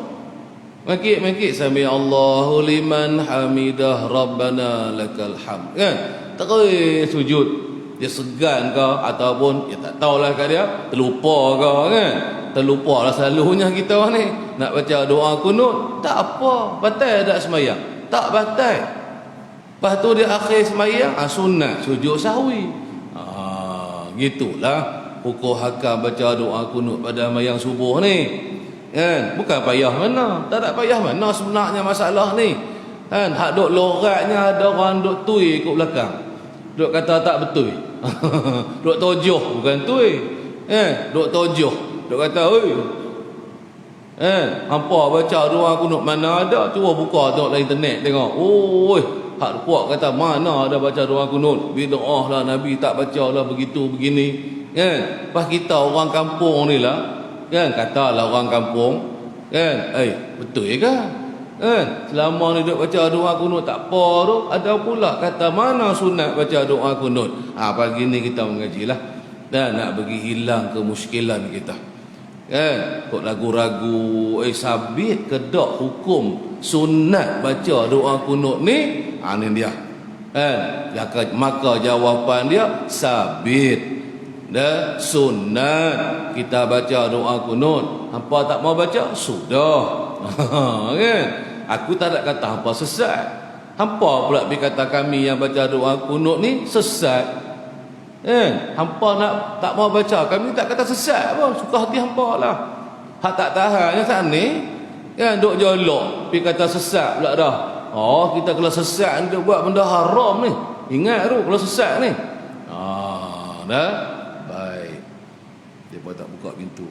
Mekik sami Allahu liman hamidah rabbana lakal hamd. Kan? Terus sujud. Dia segan ke ataupun dia tak tahulah kat dia, terlupa ke kan? Terlupa lah selalunya kita ni nak baca doa kunut, tak apa, batal tak semayang? Tak batal. Lepas tu dia akhir semayang, sunat sujud sahwi. Gitulah hukum hakam baca doa kunut pada semayang subuh ni. Kan? Bukan payah mana, tak ada payah mana sebenarnya masalah ni. Kan? Hak duk loratnya ada orang duk tui kat belakang. Duk kata tak betul. Duk tojoh bukan tui. Duk tojoh. Duk kata, oi. Hampa baca doa kunut mana ada? Cuba buka tengok dalam internet tengok. Oi, hak puak kata mana ada baca doa kunut? Bid'ah lah, Nabi tak baca lah begitu begini. Kan? Pas kita orang kampung ni lah, kan katalah orang kampung, kan? Betul ke? Kan? Selama ni duk baca doa kunut tak apa tu, ada pula kata mana sunat baca doa kunut. Pagi ni kita mengajilah dan nak bagi hilang kemuskilan kita. Kan? Kok ragu-ragu sabit ke dak hukum sunat baca doa kunut ni? Ni dia. Kan? Maka jawapan dia sabit. Dan sunat kita baca doa kunut. Hampa tak mau baca? Sudah. Kan? Aku tak ada kata hampa sesat. Hampa pula pergi kata kami yang baca doa kunut ni sesat. Hampa nak tak mau baca, kami tak kata sesat pun. Suka hati hampa lah. Hak tak tahan yang saat ni kan duk jolok pergi kata sesat pula dah. Kita kalau sesat dia buat benda haram ni. Ingat tu kalau sesat ni. Dah. Baik. Dia buat tak buka pintu.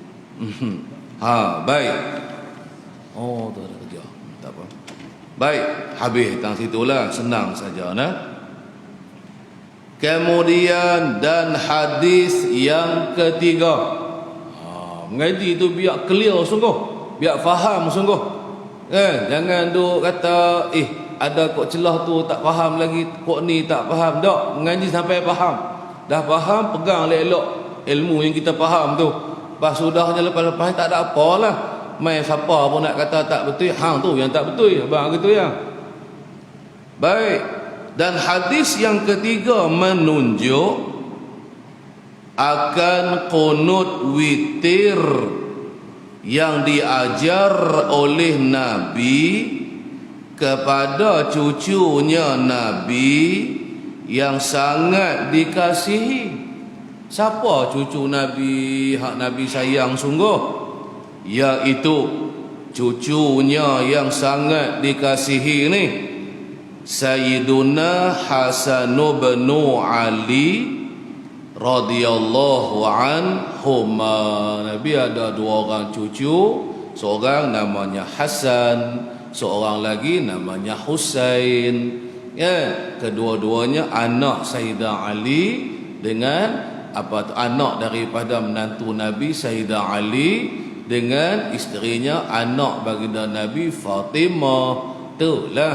Baik. Tak ada kerja. Tak apa. Baik, habis tang situlah, senang saja nah. Kemudian dan hadis yang ketiga. Mengaji tu biar clear sungguh, biar faham sungguh. Jangan duk kata ada kok celah tu tak faham lagi, kok ni tak faham. Tak, mengaji sampai faham. Dah faham, pegang elok ilmu yang kita faham tu. Pas sudahnya lepas-lepas tak ada apalah. Mai siapa pun nak kata tak betul, hang tu yang tak betul, abang gitu ya. Baik. Dan hadis yang ketiga menunjuk akan qunut witir yang diajar oleh Nabi kepada cucunya Nabi yang sangat dikasihi, Siapa cucu Nabi hak Nabi sayang sungguh? Iaitu cucunya yang sangat dikasihi ni, Sayyiduna Hasan bin Ali radhiyallahu anhuma. Nabi ada dua orang cucu, seorang namanya Hasan, seorang lagi namanya Husain. Kedua-duanya anak Sayyidah Ali dengan anak daripada menantu Nabi Sayyidah Ali dengan isterinya anak baginda Nabi Fatimah. Itulah.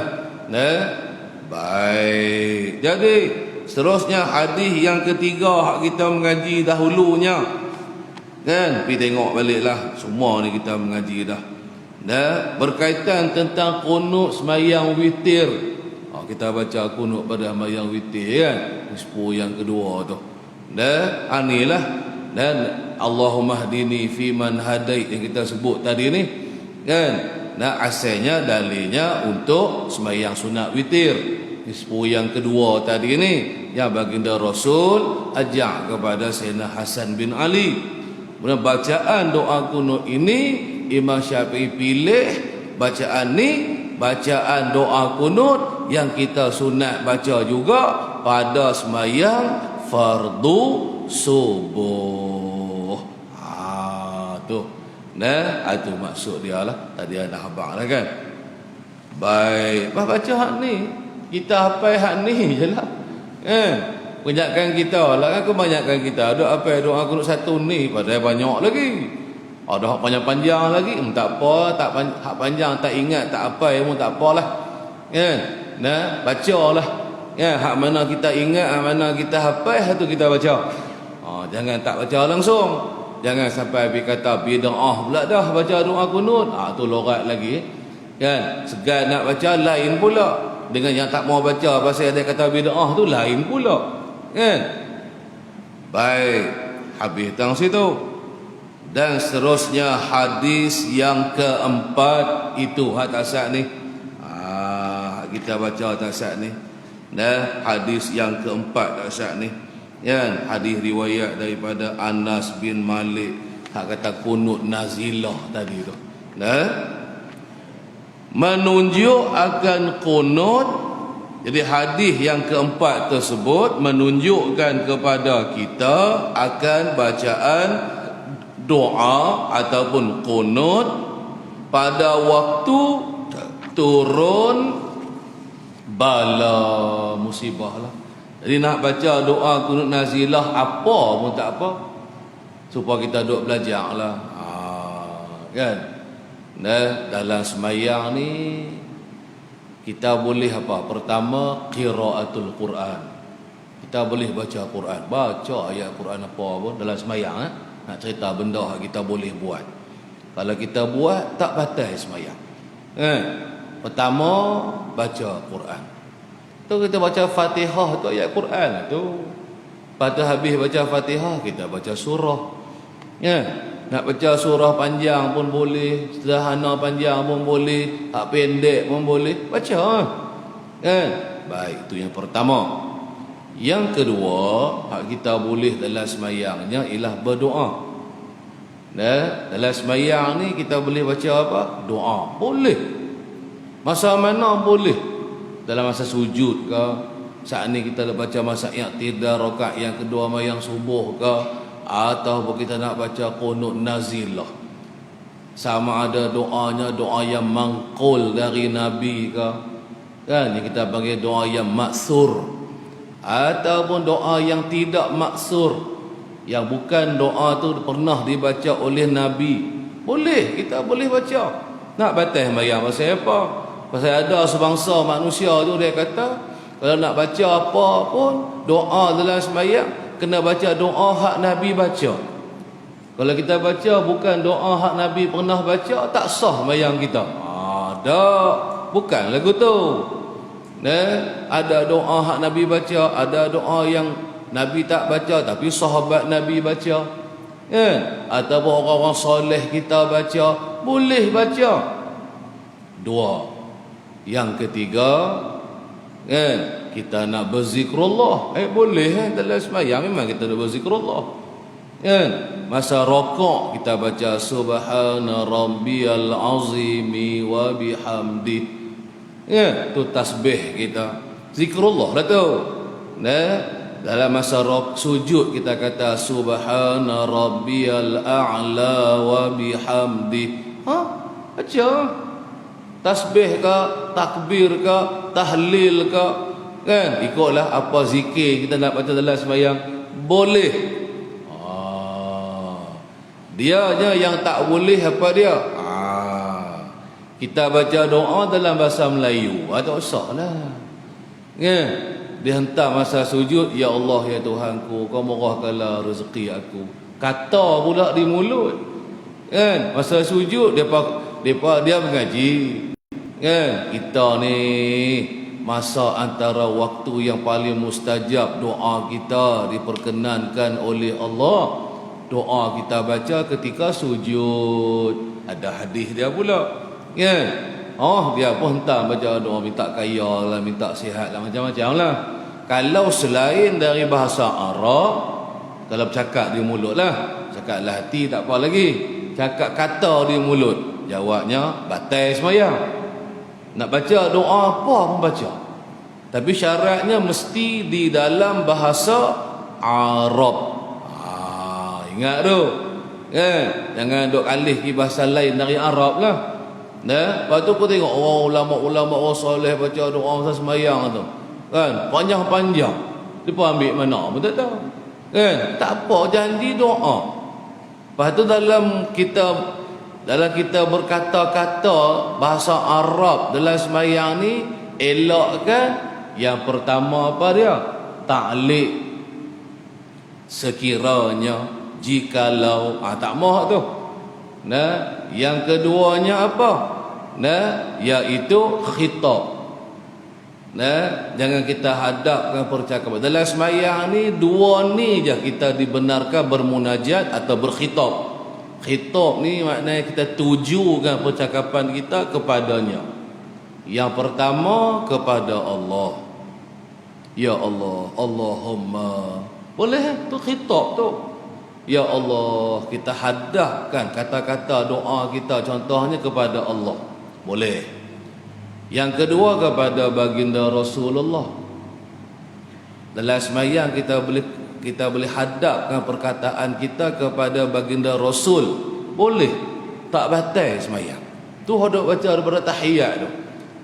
Baik. Jadi seterusnya hadis yang ketiga hak kita mengaji dahulunya. Pergi tengok baliklah, semua ni kita mengaji dah. Berkaitan tentang qunut sembahyang witir. Kita baca qunut pada sembahyang witir kan, nisfu yang kedua tu. Anilah dan Allahumma hdini fi man hadait yang kita sebut tadi ni kan. Asalnya dalilnya untuk sembahyang sunat witir. Nisfu yang kedua tadi ni yang baginda Rasul ajak kepada Sayyidina Hasan bin Ali. Kemudian bacaan doa qunut ini Imam Syafi'i pilih bacaan ni, bacaan doa qunut yang kita sunat baca juga pada sembahyang fardu subuh. Tu. Itu maksud dia lah. Tadi ada habaq lah kan. Baik, baca hak ni. Kita hafal hak ni je lah. Kebanyakan kita lah kan, kebanyakan kita ada apa doa qunut satu ni, padahal banyak lagi. Ada hak panjang-panjang lagi, tak apa, hak panjang tak ingat, tak apa pun tak apalah. Bacalah. Hak mana kita ingat, hak mana kita hafal, tu kita baca. Jangan tak baca langsung. Jangan sampai kata bid'ah pula dah baca doa qunut. Tu lorat lagi. Kan? Segan nak baca lain pula. Dengan yang tak mau baca pasal ada kata bid'ah tu lain pula. Kan? Baik, habis tang situ. Dan seterusnya hadis yang keempat itu hatasak ni. Kita baca hatasak ni. Hadis yang keempat hatasak ni. Kan? Hadis riwayat daripada Anas bin Malik. Hak kata qunut nazilah tadi tu. Menunjuk akan qunut. Jadi hadis yang keempat tersebut menunjukkan kepada kita akan bacaan doa ataupun qunut pada waktu turun bala musibah lah. Jadi nak baca doa qunut nazilah apa pun tak apa, supaya kita duk belajar lah. Kan? Dalam sembahyang ni kita boleh apa? Pertama, qiraatul Quran. Kita boleh baca Quran, baca ayat Quran apa pun dalam sembahyang. Nak cerita benda kita boleh buat. Kalau kita buat tak batal sembahyang. Pertama, baca Quran. Tu kita baca Fatihah tu ayat Quran tu. Lepas tu habis baca Fatihah kita baca surah. Nak baca surah panjang pun boleh, sederhana panjang pun boleh, hak pendek pun boleh, baca. Baik, itu yang pertama. Yang kedua, hak kita boleh dalam sembahyangnya ialah berdoa. Dalam sembahyang ni kita boleh baca apa? Doa. Boleh. Masa mana boleh? Dalam masa sujud ke? Saat ni kita baca masa i'tidal rakaat yang kedua sembahyang subuh ke? Atau kita nak baca qunut nazilah, sama ada doanya doa yang mangqul dari Nabi ke, kan, yang kita panggil doa yang maksur, ataupun doa yang tidak maksur, yang bukan doa tu pernah dibaca oleh Nabi, boleh, kita boleh baca. Nak batal sembahyang pasal apa? Pasal ada sebangsa manusia tu dia kata kalau nak baca apa pun doa dalam sembahyang kena baca doa hak Nabi baca. Kalau kita baca bukan doa hak Nabi pernah baca, tak sah sembahyang kita. Tak, bukan lagu tu. Ada doa hak Nabi baca, ada doa yang Nabi tak baca tapi sahabat Nabi baca. Ataupun orang-orang soleh kita baca, boleh baca. Dua. Yang ketiga, kita nak berzikrullah, boleh dalam sembahyang memang kita nak berzikrullah. Kan? Masa rokok kita baca subhana rabbiyal azimi wa bihamdi. Ya, tu tasbih kita. Zikrullah lah tu. Dalam masa sujud kita kata subhana rabbiyal a'la wa bihamdi. Baca tasbih ke, takbir ke, tahlil ke, kan? Ikutlah apa zikir kita nak baca dalam sembahyang. Boleh. Dia je yang tak boleh apa dia? Kita baca doa dalam bahasa Melayu. Tak usahlah. Kan? Dia hentak masa sujud, ya Allah ya Tuhanku, kau murahkanlah rezeki aku. Kata pula di mulut. Kan? Masa sujud dia mengaji. Kan? Kita ni masa antara waktu yang paling mustajab doa kita diperkenankan oleh Allah. Doa kita baca ketika sujud. Ada hadis dia pula. Kan? Dia pun hentak baca doa minta kaya lah, minta sihat lah, macam-macam lah. Kalau selain dari bahasa Arab, kalau bercakap di mulut lah, cakap lah hati tak apa lagi. Cakap kata di mulut, jawabnya batal sembahyang. Nak baca doa apa pun baca, tapi syaratnya mesti di dalam bahasa Arab. Ingat tu, kan? Jangan duk alih ke bahasa lain dari Arab lah. Lepas tu kau tengok ulama-ulama orang soleh baca doa masa sembahyang tu, kan? Panjang-panjang. Dia pun ambil mana pun tak tahu. Kan? Tak apa, janji doa. Lepas tu dalam kita berkata-kata bahasa Arab dalam sembahyang ni, elokkan yang pertama apa dia? Ta'liq. Sekiranya, jikalau, tak mahu tu. Yang keduanya apa? Iaitu khitab. Jangan kita hadapkan percakapan. Dalam sembahyang ni dua ni je kita dibenarkan bermunajat atau berkhitab. Khitab ni maknanya kita tujukan percakapan kita kepadanya. Yang pertama kepada Allah. Ya Allah, Allahumma. Boleh tu khitab tu. Ya Allah, kita hadapkan kata-kata doa kita contohnya kepada Allah. Boleh. Yang kedua kepada baginda Rasulullah. Dalam sembahyang kita boleh hadapkan perkataan kita kepada baginda Rasul. Boleh. Tak batal sembahyang. Tu hendak baca daripada tahiyat tu.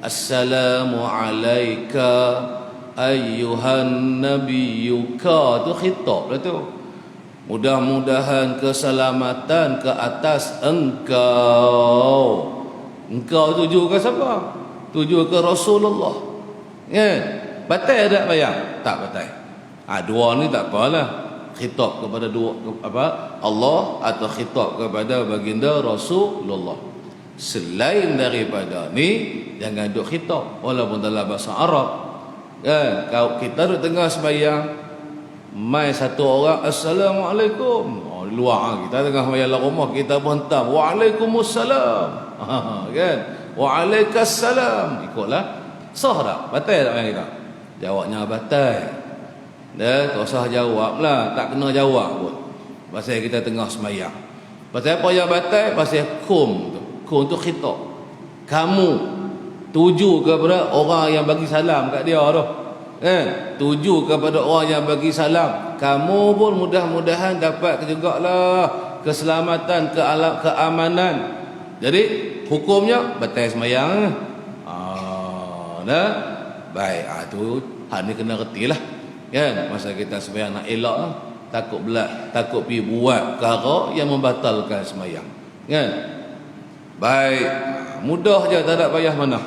Assalamu alayka ayyuhan nabiyyuka. Tu khitab lah tu. Mudah-mudahan keselamatan ke atas engkau. Engkau tuju ke siapa? Tuju ke Rasulullah. Kan? Batal tak bayang? Tak batal. Dua ni tak apalah. Khitab kepada Allah atau khitab kepada baginda Rasulullah. Selain daripada ni, jangan duk khitab walaupun dalam bahasa Arab. Kan? Kalau kita duduk tengah sembahyang, mai satu orang assalamualaikum, luar kita tengah sembahyang rumah, kita pun hentam waalaikumsalam. Kan? Waalaikumsalam. Ikutlah. Sah tak? Batal tak yang kita? Jawabnya batal. Tak usah jawab lah, tak kena jawab pun. Pasal kita tengah sembahyang. Pasal apa yang batal? Pasal kum tu. Kum tu khitab. Kamu tuju kepada orang yang bagi salam kat dia tu. Tuju kepada orang yang bagi salam. Kamu pun mudah-mudahan dapat jugalah keselamatan, keamanan. Jadi hukumnya batal sembahyang. Baik, tu hak ni kena retilah. Kan? Masa kita sembahyang nak elak lah. Takut pergi buat perkara yang membatalkan sembahyang. Kan? Baik, mudah je, tak ada payah mana.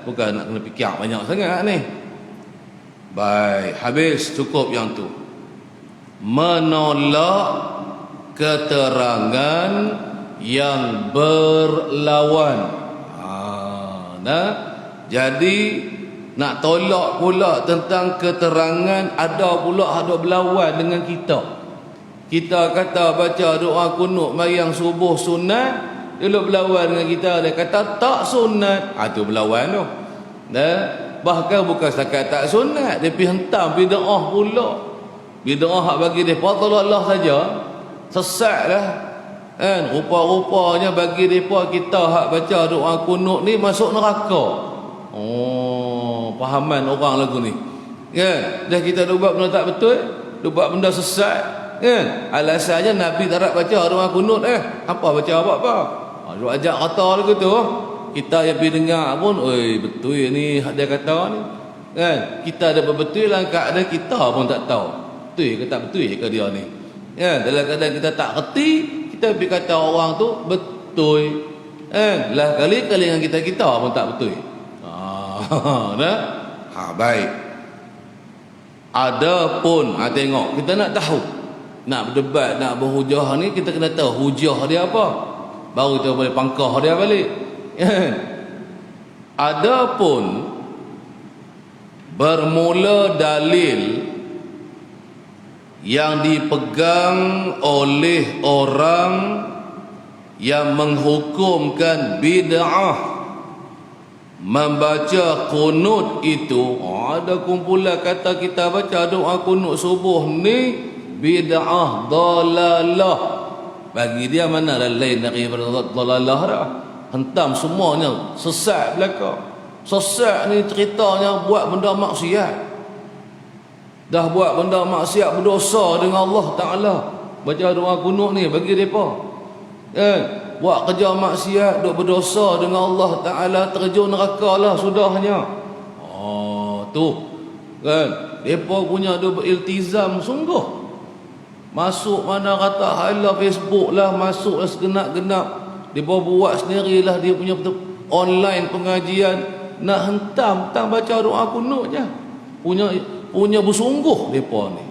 Bukan nak kena fikir banyak sangat ni. Baik, habis, cukup yang tu. Menolak keterangan yang berlawan. Jadi nak tolak pula tentang keterangan ada pula ada berlawan dengan kita. Kita kata baca doa kunut mayang subuh sunat, dia berlawan dengan kita. Dia kata tak sunat. Tu berlawan tu. Bahkan bukan setakat tak sunat, dia pergi hentam bid'ah pula. Bid'ah hak bagi depa tolak Allah saja sesatlah. Kan rupa-rupanya bagi depa kita hak baca doa kunut ni masuk neraka. Oh, pahaman orang lagu ni. Kan dah kita buat benda tak betul, buat benda sesat. Kan alasannya Nabi tak nak baca doa kunut apa baca apa-apa. Dia ajak kata lagu tu. Kita yang pergi dengar pun, oi betul ni hak dia kata ni. Kan kita ada betul dalam keadaan kita pun tak tahu. Betul ke tak betul ke dia ni. Kan dalam keadaan kita tak reti, kita pergi kata orang tu betul. Kan lah kali-kali dengan kita pun tak betul. Dah. Baik. Adapun tengok kita nak tahu, nak berdebat, nak berhujah ni kita kena tahu hujah dia apa. Baru kita boleh pangkah dia balik. Adapun bermula dalil yang dipegang oleh orang yang menghukumkan bid'ah membaca kunut itu, ada kumpulan kata kita baca doa kunut subuh ni bid'ah dalalah. Bagi dia mana lain daripada dalalah dah. Hentam semuanya sesat belaka. Sesat ni ceritanya buat benda maksiat. Dah buat benda maksiat, berdosa dengan Allah Ta'ala. Baca doa kunut ni bagi mereka. Buat kerja maksiat, duk berdosa dengan Allah Ta'ala, terjun neraka lah sudahnya. Tu kan mereka punya duk beriltizam sungguh. Masuk mana kata hala Facebook lah, masuk lah segenap-genap. Dia buat sendirilah dia punya online pengajian, nak hentam baca doa kunutnya. Punya bersungguh depa ni.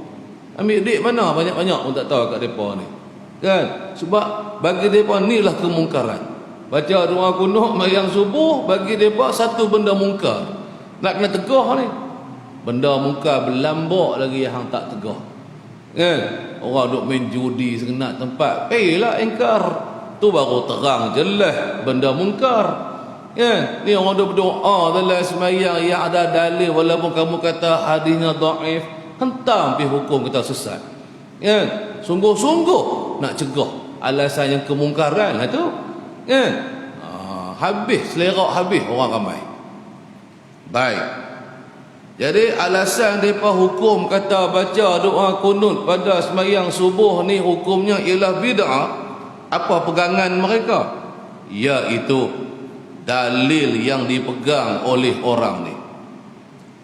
Ambil duit mana banyak-banyak pun tak tahu kat depa ni. Kan? Sebab bagi depa ni lah kemungkaran. Baca doa kunut mayang subuh bagi depa satu benda mungkar. Nak kena tegah ni. Benda mungkar berlambak lagi yang tak tegah. Kan? Orang duk main judi segenap tempat, pergilah ingkar. Tu baru terang jelas benda mungkar. Ni orang duk berdoa dalam sembahyang yang ada dalil, walaupun kamu kata hadisnya dhaif, hentam pergi hukum kita sesat. Sungguh-sungguh nak cegah alasan yang kemungkaran lah tu. Habis selerak habis orang ramai. Baik. Jadi alasan mereka hukum kata baca doa kunut pada sembahyang subuh ni hukumnya ialah bid'ah. Apa pegangan mereka? Iaitu dalil yang dipegang oleh orang ni.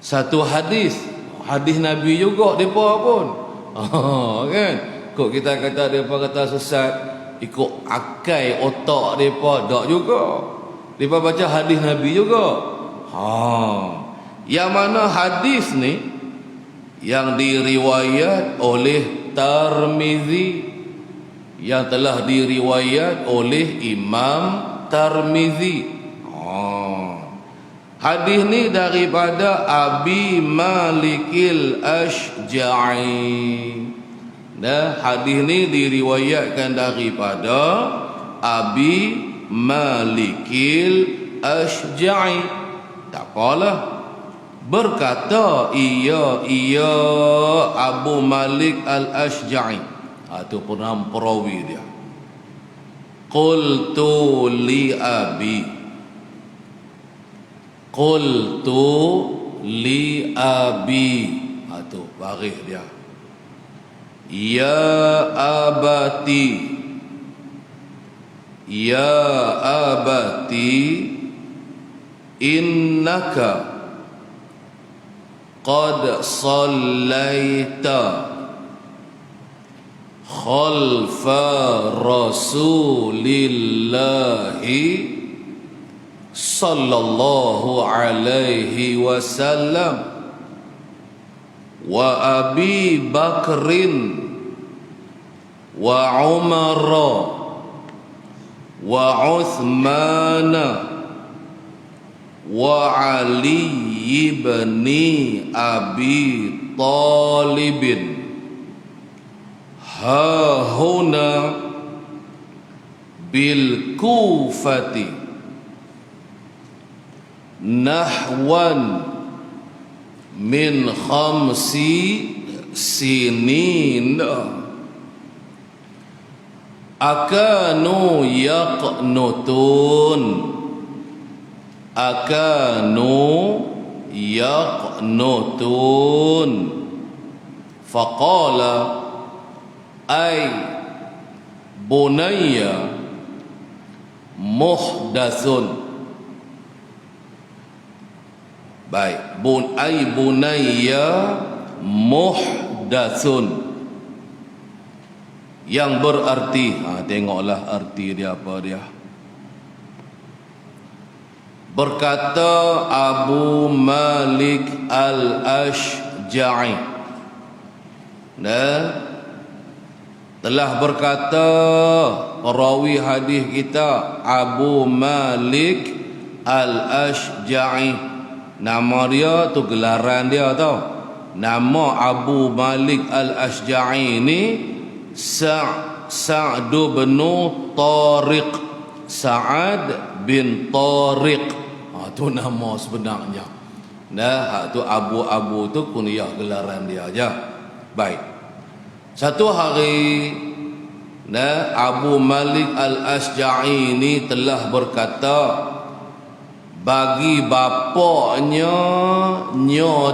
Satu hadis Nabi juga depa pun. Kan? Kok kita kata depa kata sesat ikut akal otak depa, tak juga. Depa baca hadis Nabi juga. Yang mana hadis ni yang diriwayat oleh Tirmizi, yang telah diriwayat oleh Imam Tirmizi. Hadis ni daripada Abi Malikil Ashja'i. Hadis ni diriwayatkan daripada Abi Malikil Ashja'i. Tak apalah. Berkata ia Abu Malik Al-Ashja'i. Itu pernah perawi dia. Qultu li abi. Itu baris dia. Ya abati innaka qad sallaita khalfa rasulillahi sallallahu alaihi wasallam wa Abi Bakrin wa Umar wa Uthman wa Ali ibn Abi Talib ha huna bil Kufati nahwan min khamsi sinin. Akanu yaqnutun. Akanu yaqnutun. Faqala ay bunayya muhdatsun. Baik, bunayya muhdatsun, yang berarti, tengoklah arti dia apa dia. Berkata Abu Malik Al-Ashja'i, telah berkata perawi hadis kita Abu Malik Al-Ashja'i. Nama dia tu gelaran dia tau. Nama Abu Malik Al-Ashja'i ini Sa'd bin Tariq. Sa'ad bin Tariq. Tu nama sebenarnya. Tu Abu tu kunyah gelaran dia aja. Baik. Satu hari Abu Malik Al-Ashja'i ini telah berkata bagi bapaknya,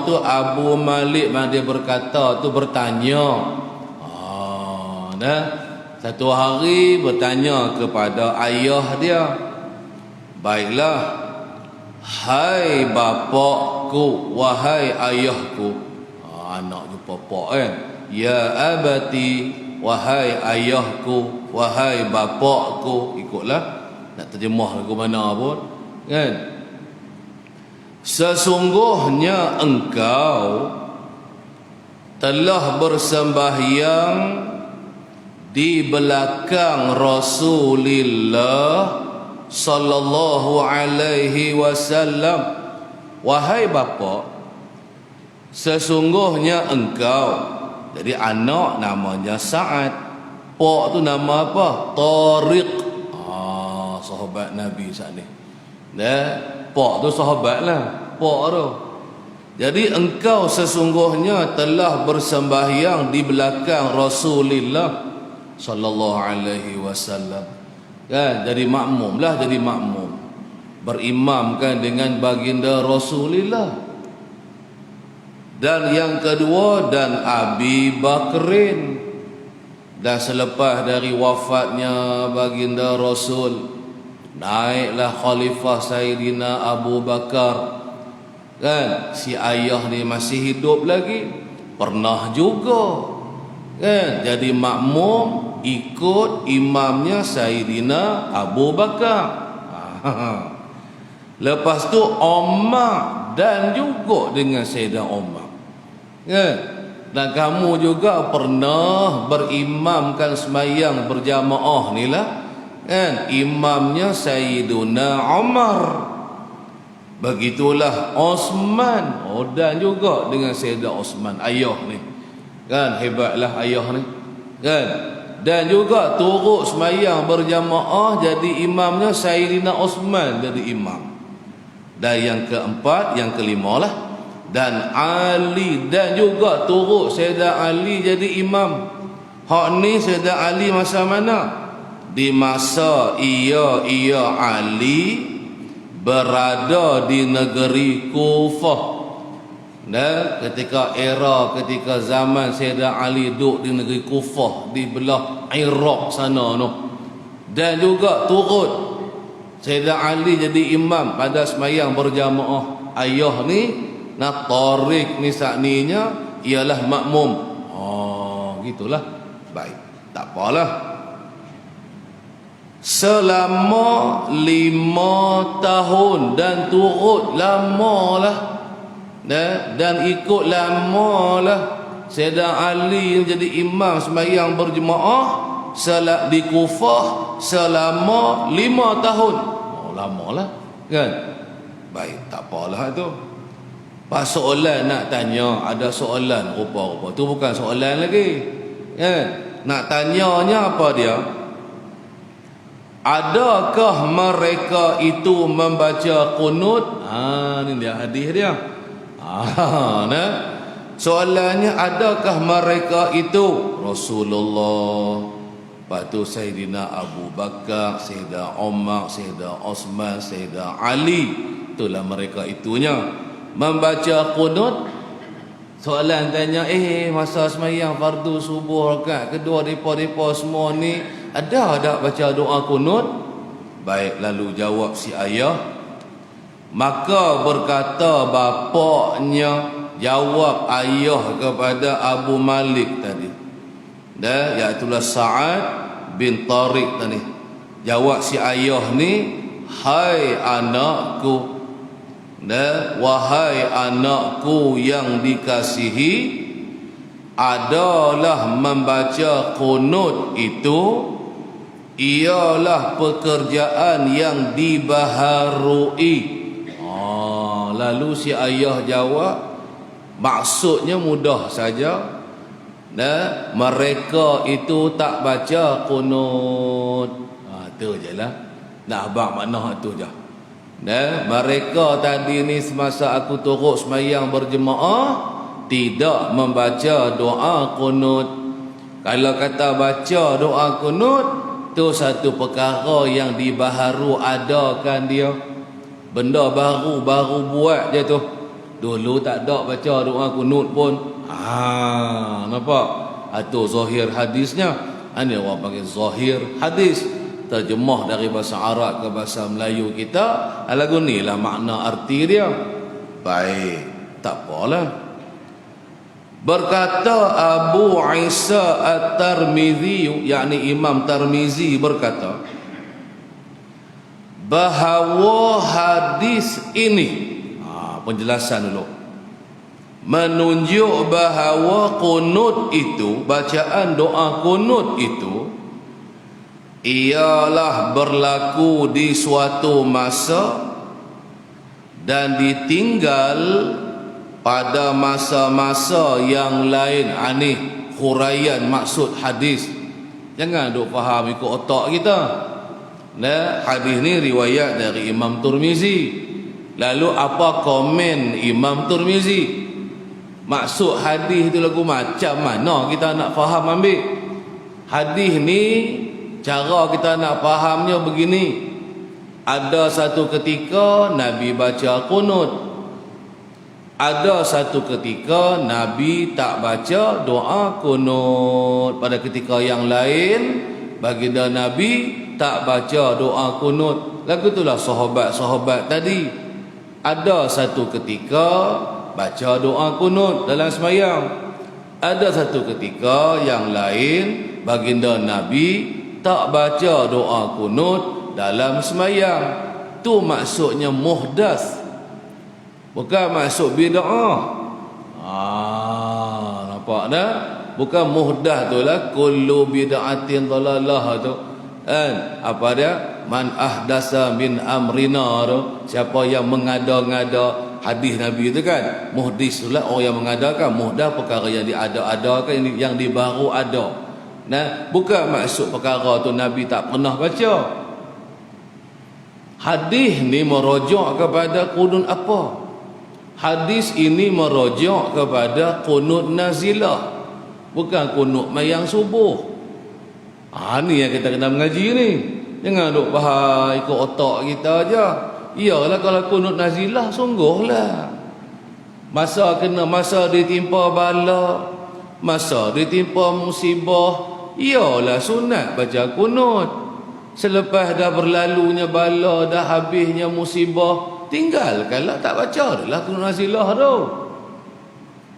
tu Abu Malik dia berkata tu bertanya. Satu hari bertanya kepada ayah dia, baiklah, hai bapakku, wahai ayahku. Anak jumpa bapak kan. Ya abati, wahai ayahku, wahai bapakku. Ikutlah, nak terjemah lagu mana pun kan. Sesungguhnya engkau telah bersembahyang di belakang Rasulullah sallallahu alaihi wasallam. Wahai bapa, sesungguhnya engkau. Jadi anak namanya Sa'ad, pak tu nama apa? Tariq. Sahabat Nabi saat ni. Pak tu sahabat lah, pak tu. Jadi engkau sesungguhnya telah bersembahyang di belakang Rasulullah sallallahu alaihi wasallam. Kan, jadi makmum lah, jadi makmum. Berimamkan dengan baginda Rasulullah. Dan yang kedua, dan Abi Bakrin. Dan selepas dari wafatnya baginda Rasul, naiklah khalifah Sayyidina Abu Bakar. Kan, si ayah ni masih hidup lagi, pernah juga kan jadi makmum ikut imamnya Sayyidina Abu Bakar. Lepas tu Umar dan juga dengan Sayyidina Umar. Kan? Dan kamu juga pernah berimamkan sembahyang berjamaah ni lah. Kan? Imamnya Sayyiduna Umar. Begitulah Osman. Dan juga dengan Sayyidina Osman, ayah ni. Kan, hebatlah ayah ni. Kan? Dan juga turut sembahyang berjamaah jadi imamnya Sayyidina Osman jadi imam. Dan yang keempat, yang kelima lah, dan Ali, dan juga turut Sayyidina Ali jadi imam. Hak ni Sayyidina Ali masa mana? Di masa ia Ali berada di negeri Kufah. Ketika zaman Sayyidina Ali duduk di negeri Kufah, di belah Iraq sana no. Dan juga turut Sayyidina Ali jadi imam pada sembahyang berjamaah. Ayah ni Tariq ni sakninya ialah makmum. Gitulah. Baik, tak apalah. Selama 5 tahun dan turut lamalah. Dan ikut lamalah Sayyidina Ali jadi imam sembahyang berjemaah di Kufah selama 5 tahun. Lamalah kan. Baik, tak apalah tu. Pas soalan nak tanya, ada soalan rupa-rupa tu bukan soalan lagi kan. Nak tanyanya apa dia? Adakah mereka itu membaca qunut? Ni dia hadis dia. Nah, soalannya, adakah mereka itu Rasulullah, lepas tu Sayyidina Abu Bakar, Sayyidina Umar, Sayyidina Osman, Sayyidina Ali, itulah mereka itunya membaca qunut. Soalan tanya, masa semayang fardu subuh rakaat kedua depa semua ni ada tak baca doa qunut? Baik, lalu jawab si ayah. Maka berkata bapaknya, jawab ayah kepada Abu Malik tadi, iaitulah Sa'ad bin Tariq tadi. Jawab si ayah ni, hai anakku, wahai anakku yang dikasihi, adalah membaca qunut itu ialah pekerjaan yang dibaharui. Lalu si ayah jawab, maksudnya mudah saja, mereka itu tak baca qunut. Itu je lah, nak abang makna itu je. Mereka tadi ni semasa aku turut semayang berjemaah tidak membaca doa qunut. Kalau kata baca doa qunut, tu satu perkara yang dibaharu adakan dia. Benda baru buat je tu. Dulu tak ada baca doa qunut pun. Nampak? Itu zahir hadisnya. Ini orang panggil zahir hadis, terjemah dari bahasa Arab ke bahasa Melayu kita. Lagu ni lah makna arti dia. Baik, tak apalah. Berkata Abu Isa At-Tirmizi, yakni Imam Tirmizi berkata, bahawa hadis ini, penjelasan dulu, menunjuk bahawa qunut itu, bacaan doa qunut itu ialah berlaku di suatu masa dan ditinggal pada masa-masa yang lain. Ini huraian maksud hadis. Jangan duk faham ikut otak kita. Hadis ni riwayat dari Imam Tirmizi. Lalu apa komen Imam Tirmizi? Maksud hadis itu lagu macam mana kita nak faham ambil? Hadis ni cara kita nak fahamnya begini. Ada satu ketika Nabi baca qunut. Ada satu ketika Nabi tak baca doa qunut. Pada ketika yang lain baginda Nabi tak baca doa qunut. Lagu itulah sahabat-sahabat tadi. Ada satu ketika baca doa qunut dalam semayang. Ada satu ketika yang lain baginda Nabi tak baca doa qunut dalam semayang. Tu maksudnya muhdas, bukan maksud bid'ah. Nampak dah? Bukan muhdas tu lah, kullu bid'atin dhalalah tu. Apa dia? Man ahdasa min amrina tu. Siapa yang mengada-ngada hadis Nabi tu kan. Muhdis tu lah orang yang mengadakan. Muhdas perkara yang diada-adakan, yang dibaru ada. Bukan maksud perkara tu Nabi tak pernah baca. Hadis ni merujuk kepada qunut apa? Hadis ini merujuk kepada qunut nazilah, bukan qunut mayang subuh. Ni yang kita kena mengaji ni. Jangan duk bahas ikut otak kita aja. Iyalah kalau qunut nazilah sungguhlah. Masa ditimpa bala, masa ditimpa musibah, iyalah sunat baca qunut. Selepas dah berlalunya bala, dah habisnya musibah, tinggalkanlah, tak baca adalah qunut nazilah tu.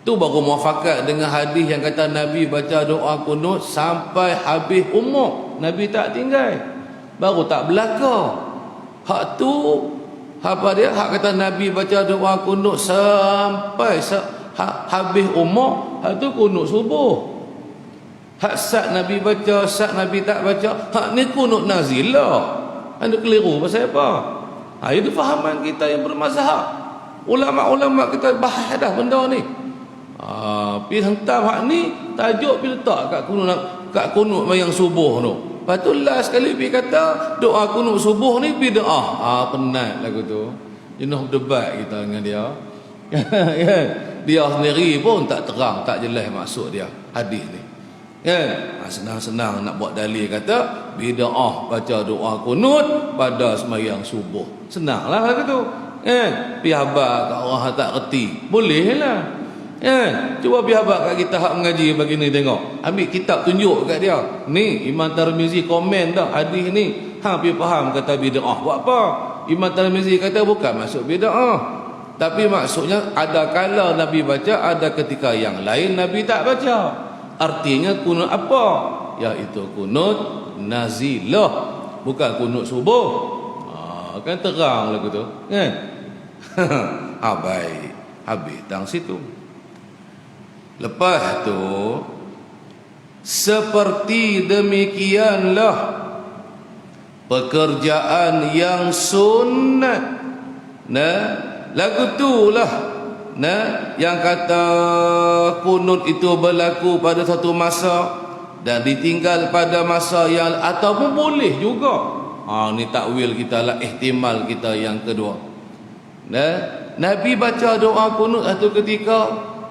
Tu baru muafakat dengan hadis yang kata Nabi baca doa qunut sampai habis umur. Nabi tak tinggal. Baru tak belaka. Hak tu apa dia? Hak kata Nabi baca doa qunut sampai habis umur, hak tu qunut subuh. Hak sat Nabi baca, sat Nabi tak baca, hak ni qunut nazilah. Anda keliru pasal apa? Itu fahaman kita yang bermazhab. Ulama-ulama kita bahas dah benda ni. Pergi hentam hak ni, tajuk pergi letak kat qunut mayang subuh tu. Lepas tu last sekali pergi kata doa qunut subuh ni bid'ah. Penat lagu tu. Jenuh berdebat kita dengan dia. Kan? Dia sendiri pun tak terang, tak jelas maksud dia hadis ni. Kan? Senang-senang nak buat dalil kata bid'ah baca doa kunut pada sembahyang subuh. Senanglah kata tu. Kan? Pi habaq kat orang tak reti. Bolehlah. Kan? Cuba pi habaq kat kita hak mengaji bagi ni tengok. Ambil kitab tunjuk kat dia. Ni Imam Tirmizi komen dah hadis ni. Hang pi faham kata bid'ah. Buat apa? Imam Tirmizi kata bukan maksud bid'ah. Tapi maksudnya ada kala Nabi baca, ada ketika yang lain Nabi tak baca. Artinya kunut apa? Iaitu kunut nazilah, bukan kunut subuh. Kan terang lagu tu, kan? Baik. Habis tang situ. Lepas tu seperti demikianlah pekerjaan yang sunat. Nah, lagu itulah yang kata kunut itu berlaku pada satu masa dan ditinggal pada masa yang ataupun boleh juga. Ni takwil kita lah, ihtimal kita yang kedua. Nabi baca doa kunut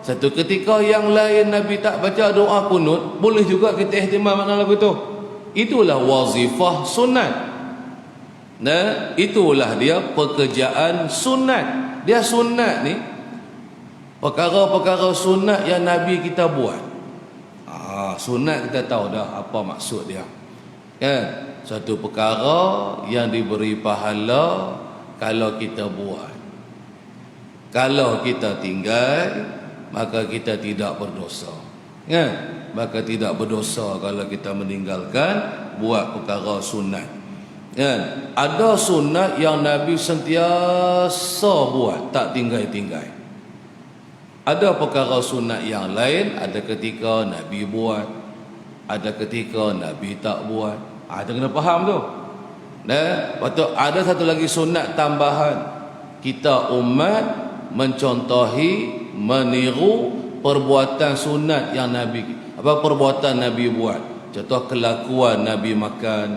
satu ketika yang lain Nabi tak baca doa kunut, boleh juga kita ihtimal makna lagu tu. Itulah wazifah sunat. Itulah dia pekerjaan sunat. Dia sunat ni perkara-perkara sunat yang Nabi kita buat. Sunat kita tahu dah apa maksud dia. Kan? Satu perkara yang diberi pahala kalau kita buat. Kalau kita tinggal, maka kita tidak berdosa. Kan? Maka tidak berdosa kalau kita meninggalkan buat perkara sunat. Kan? Ada sunat yang Nabi sentiasa buat, tak tinggal-tinggal. Ada perkara sunat yang lain, ada ketika Nabi buat, ada ketika Nabi tak buat. Kita kena faham tu. Lepas tu ada satu lagi sunat tambahan. Kita umat mencontohi, meniru perbuatan sunat yang perbuatan Nabi buat. Contoh kelakuan Nabi makan,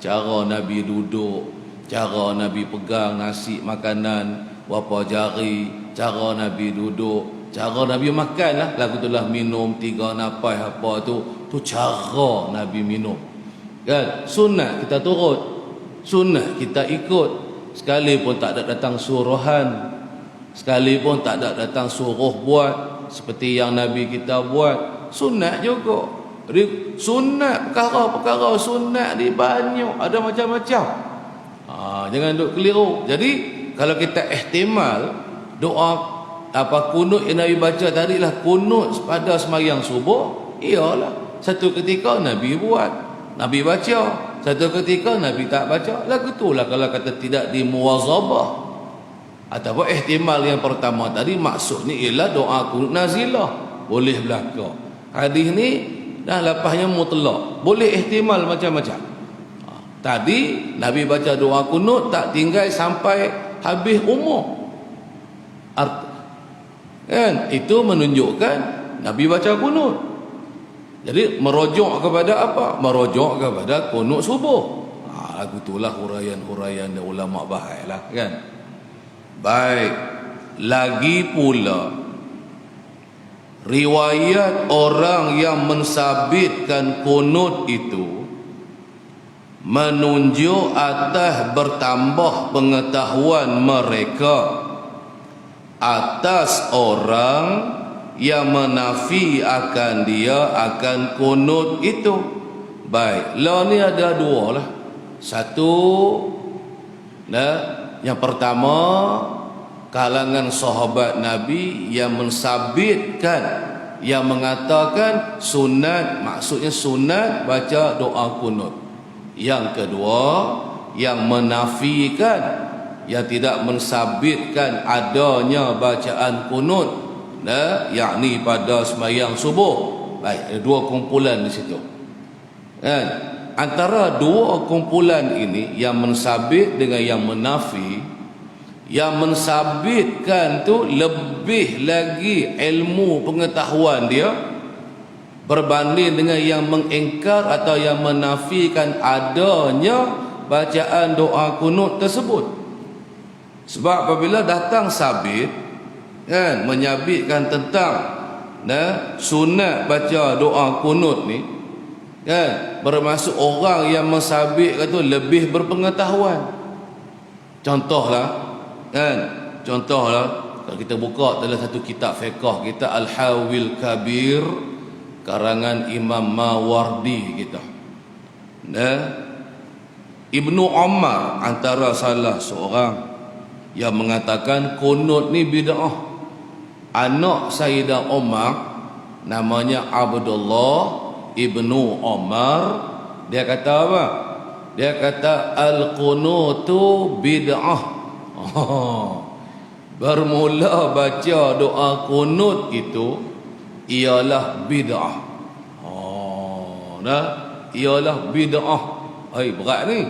cara Nabi duduk, cara Nabi pegang nasi makanan, berapa jari, cara Nabi duduk, cara Nabi makan lah. Lagu tu lah minum 3 napas apa tu cara Nabi minum. Kan? Sunat kita turut, sunat kita ikut. Sekalipun tak ada datang suruhan, sekalipun tak ada datang suruh buat seperti yang Nabi kita buat, sunat juga. Jadi sunat, perkara-perkara sunat ni banyak, ada macam-macam. Jangan duk keliru. Jadi kalau kita ihtimal doa kunut yang Nabi baca tadi lah kunut pada sembahyang subuh, iyalah satu ketika Nabi buat, Nabi baca, satu ketika Nabi tak baca. Lagu itulah kalau kata tidak dimuwazabah. Ataupun ihtimal yang pertama tadi maksudnya ialah doa kunut nazilah, boleh belaka. Hadis ni dah lepasnya mutlak, boleh ihtimal macam-macam. Tadi Nabi baca doa kunut tak tinggal sampai habis umur. Kan? Itu menunjukkan Nabi baca kunut. Jadi merujuk kepada apa? Merujuk kepada kunut subuh. Lagu itulah huraian-huraian ulama bahas lah, kan? Baik. Lagi pula riwayat orang yang mensabitkan kunut itu menunjuk atas bertambah pengetahuan mereka atas orang yang menafi akan dia akan kunut itu. Baik, lah ni ada dua lah. Satu, yang pertama kalangan sahabat Nabi yang mensabitkan, yang mengatakan sunat, maksudnya sunat baca doa kunut. Yang kedua, yang menafikan, yang tidak mensabitkan adanya bacaan kunut, yakni pada sembahyang subuh. Baik, ada dua kumpulan di situ. Kan? Antara dua kumpulan ini, yang mensabit dengan yang menafi, yang mensabitkan tu lebih lagi ilmu pengetahuan dia berbanding dengan yang mengingkar atau yang menafikan adanya bacaan doa kunut tersebut. Sebab apabila datang sabit, kan, menyabitkan tentang sunat baca doa kunut ni, kan, bermaksud orang yang mensabit kata lebih berpengetahuan. Contohlah, kan, contohlah kalau kita buka dalam satu kitab fiqh kita, Al-Hawil Kabir karangan Imam Mawardi kita, Ibnu Umar antara salah seorang yang mengatakan kunut ni bid'ah. Anak Sayyidah Umar namanya Abdullah Ibnu Umar, dia kata apa? Dia kata al-qunutu bid'ah. Bermula baca doa kunut itu ialah bid'ah. Ialah bid'ah. Berat ni.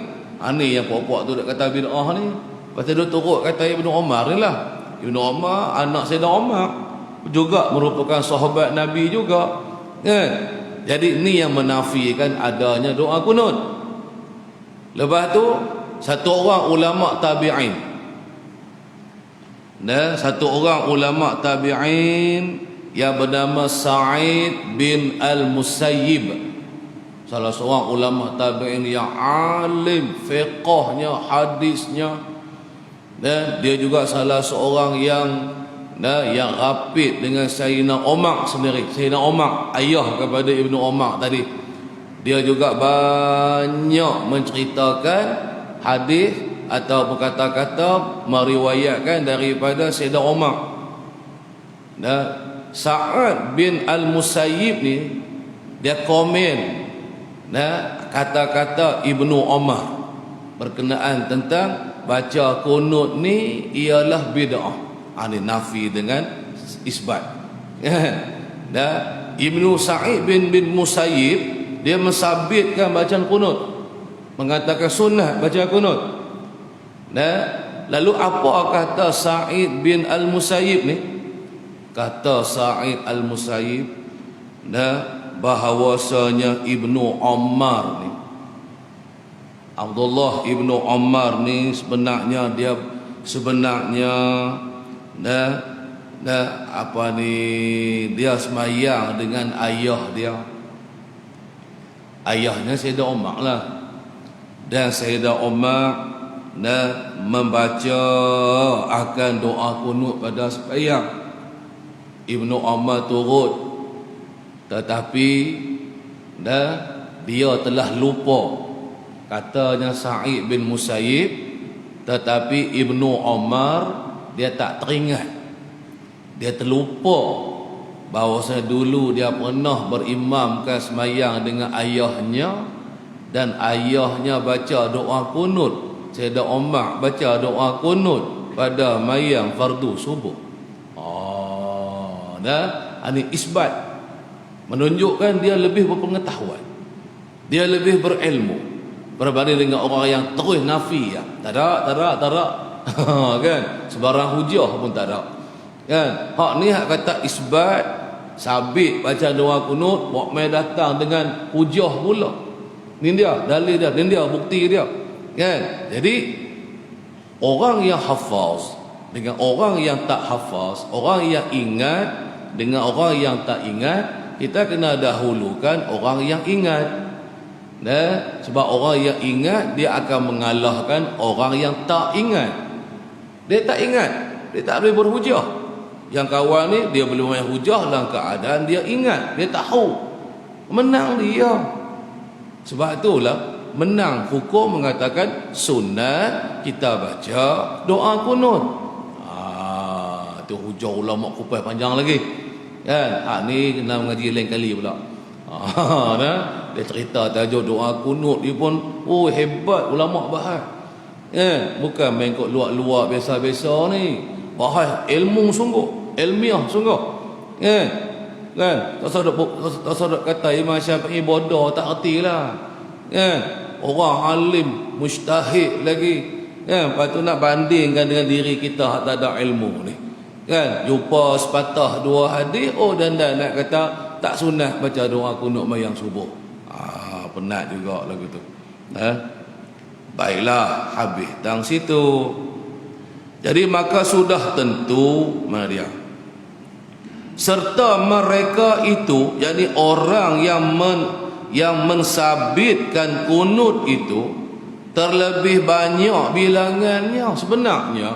Ni yang puak-puak tu dak kata bid'ah ni. Pasal dia turut kata Ibnu Umar ni lah. Ibnu Umar anak Sayyidina Umar juga merupakan sahabat Nabi juga, kan? Jadi ni yang menafikan adanya doa kunut. Lepas tu satu orang ulama tabi'in, satu orang ulama tabi'in yang bernama Sa'id bin Al-Musayyib, salah seorang ulama tabi'in yang alim fiqhnya, hadisnya, dan dia juga salah seorang yang rapid dengan Sayyidina Umar sendiri. Sayyidina Umar, ayah kepada Ibnu Umar tadi, dia juga banyak menceritakan hadis atau kata-kata meriwayatkan daripada Sayyidina Umar. Sa'ad bin Al-Musayyib ni dia komen kata-kata Ibnu Umar berkenaan tentang baca kunut ni ialah bid'ah. Ini nafi dengan isbat. Ibnu Sa'id bin Musayyib dia mensabitkan bacaan kunut, mengatakan sunnah baca kunut. Lalu apa kata Sa'id bin Al-Musayyib ni? Kata Sa'id Al-Musayyib bahawasanya Ibnu Umar ni, Abdullah Ibnu Umar ni sebenarnya dia dia semayang dengan ayah dia. Ayahnya Sayyidina Umar lah. Dan Sayyidina Umar membaca akan doa kunut pada semayang. Ibnu Umar turut, tetapi dia telah lupa. Katanya Sa'id bin Musayyib, tetapi Ibnu Umar dia tak teringat, dia terlupa bahawasanya dulu dia pernah berimamkan semayang dengan ayahnya, dan ayahnya baca doa kunut. Sayyidina Umar baca doa kunut pada mayang fardu subuh. Ini isbat, menunjukkan dia lebih berpengetahuan, dia lebih berilmu berbanding dengan orang yang terus nafi ya. Tak ada kan, sebarang hujah pun tak ada, kan. Hak ni hak kata isbat, sabit baca doa kunut, buat mai datang dengan hujah pula. Ni dia dalil dia, ni dia bukti dia, kan. Jadi orang yang hafaz dengan orang yang tak hafaz, orang yang ingat dengan orang yang tak ingat, kita kena dahulukan orang yang ingat. Sebab orang yang ingat dia akan mengalahkan orang yang tak ingat. Dia tak ingat, dia tak boleh berhujah. Yang kawan ni dia boleh main hujah dalam keadaan dia ingat, dia tahu, menang dia. Sebab itulah menang hukum mengatakan sunat kita baca doa kunut. Tu hujah ulama kupas panjang lagi, kan. Ni kena mengaji lain kali pula. Dia cerita tajuk doa kunut dia pun hebat ulama bahas, bukan main kok luak-luak biasa-biasa ni, bahas ilmu sungguh, ilmiah sungguh, kan. Tak sadar kata Imam Syafi'i bodoh, tak ertilah, kan. Orang alim mujtahid lagi, kan. Lepas tu nak bandingkan dengan diri kita tak ada ilmu ni, kan. Jumpa sepatah dua hadis, dan nak kata tak sunat baca doa kunut mayang subuh. Penat juga lagu tu. Baiklah, habis tang situ. Jadi maka sudah tentu, mana dia? serta mereka itu, yakni orang yang mensabitkan kunut itu terlebih banyak bilangannya. Sebenarnya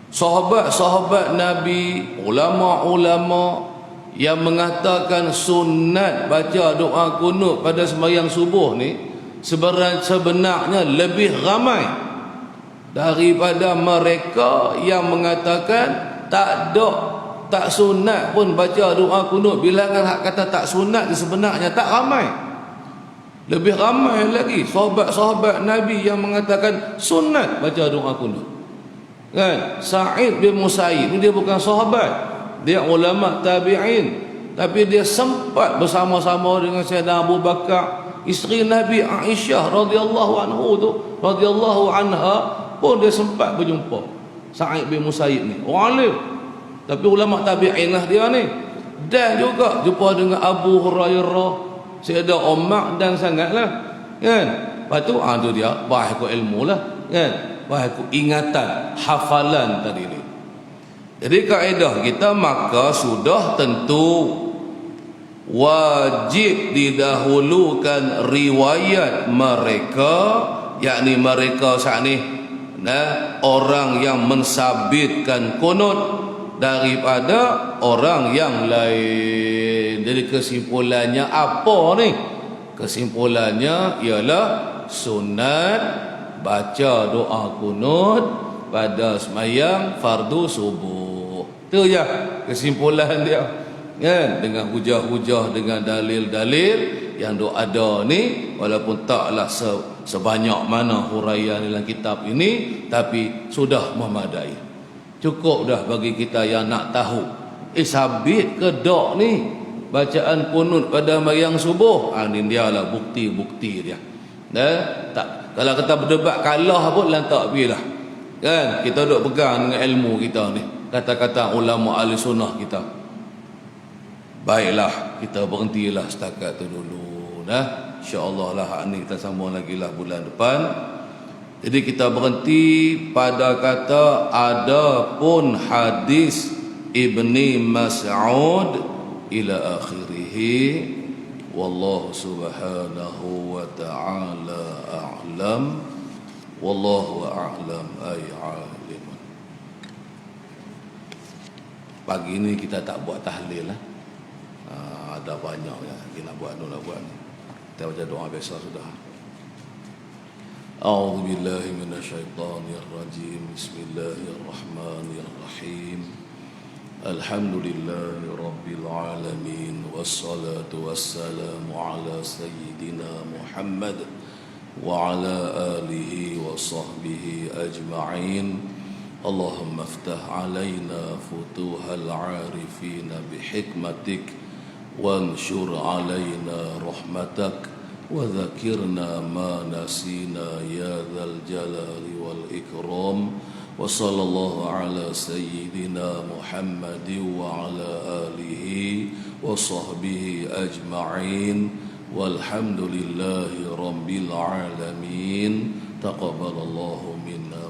sahabat-sahabat Nabi, ulama-ulama yang mengatakan sunat baca doa kunut pada sembahyang subuh ni sebenarnya lebih ramai daripada mereka yang mengatakan tak sunat pun baca doa kunut. Bilangan hak kata tak sunat sebenarnya tak ramai. Lebih ramai lagi sahabat-sahabat Nabi yang mengatakan sunat baca doa kunut. Kan? Sa'id bin Musayyib dia bukan sahabat, dia ulama tabi'in, tapi dia sempat bersama-sama dengan Sayyidina Abu Bakar, isteri Nabi Aisyah radhiyallahu anha pun dia sempat berjumpa Sa'id bin Musayyib ni. Alim, tapi ulama tabi'in lah dia ni. Dan juga jumpa dengan Abu Hurairah, Sayyidina Umar dan sangatlah, kan? Lepas tu tu dia bahagian ilmu lah, kan? Bahagian ingatan, hafalan tadi ni. Jadi kaedah kita maka sudah tentu wajib didahulukan riwayat mereka, yakni mereka saat ni orang yang mensabitkan kunut daripada orang yang lain. Jadi kesimpulannya apa ni? Kesimpulannya ialah sunat baca doa kunut pada sembahyang fardu subuh. Itu je kesimpulan dia, kan? Dengan hujah-hujah, dengan dalil-dalil yang ada ni, walaupun taklah sebanyak mana huraian dalam kitab ini, tapi sudah memadai. Cukup dah bagi kita yang nak tahu sabit ke tak ni bacaan kunut pada sembahyang subuh. Ini dialah bukti-bukti dia. Tak, kalau kita berdebat kalah pun lantak bilah, kan? Kita duk pegang dengan ilmu kita ni, kata-kata ulama ahli sunnah kita. Baiklah, kita berhentilah setakat tu dulu. InsyaAllah lah ni kita sambung lagi lah bulan depan. Jadi kita berhenti pada kata adapun hadis Ibni Mas'ud ila akhirih. Wallahu subhanahu wa ta'ala a'lam. Wallahu a'lam ay alim. Pagi ni kita tak buat tahlil lah. Ada banyak yang kita nak buat ni. Kita baca doa biasa sudah. A'udzu billahi minasyaitonir rajim. Bismillahirrahmanirrahim. Alhamdulillahi rabbil alamin, wassalatu wassalamu ala sayyidina Muhammad wa ala alihi wa sahbihi ajma'in. Allahumma iftah alaina futuhal arifina bihikmatik وانشر علينا رحمتك وذكرنا ما نسينا يا ذا الجلال والإكرام وصلى الله على سيدنا محمد وعلى آله وصحبه أجمعين والحمد لله رب العالمين تقبل الله منا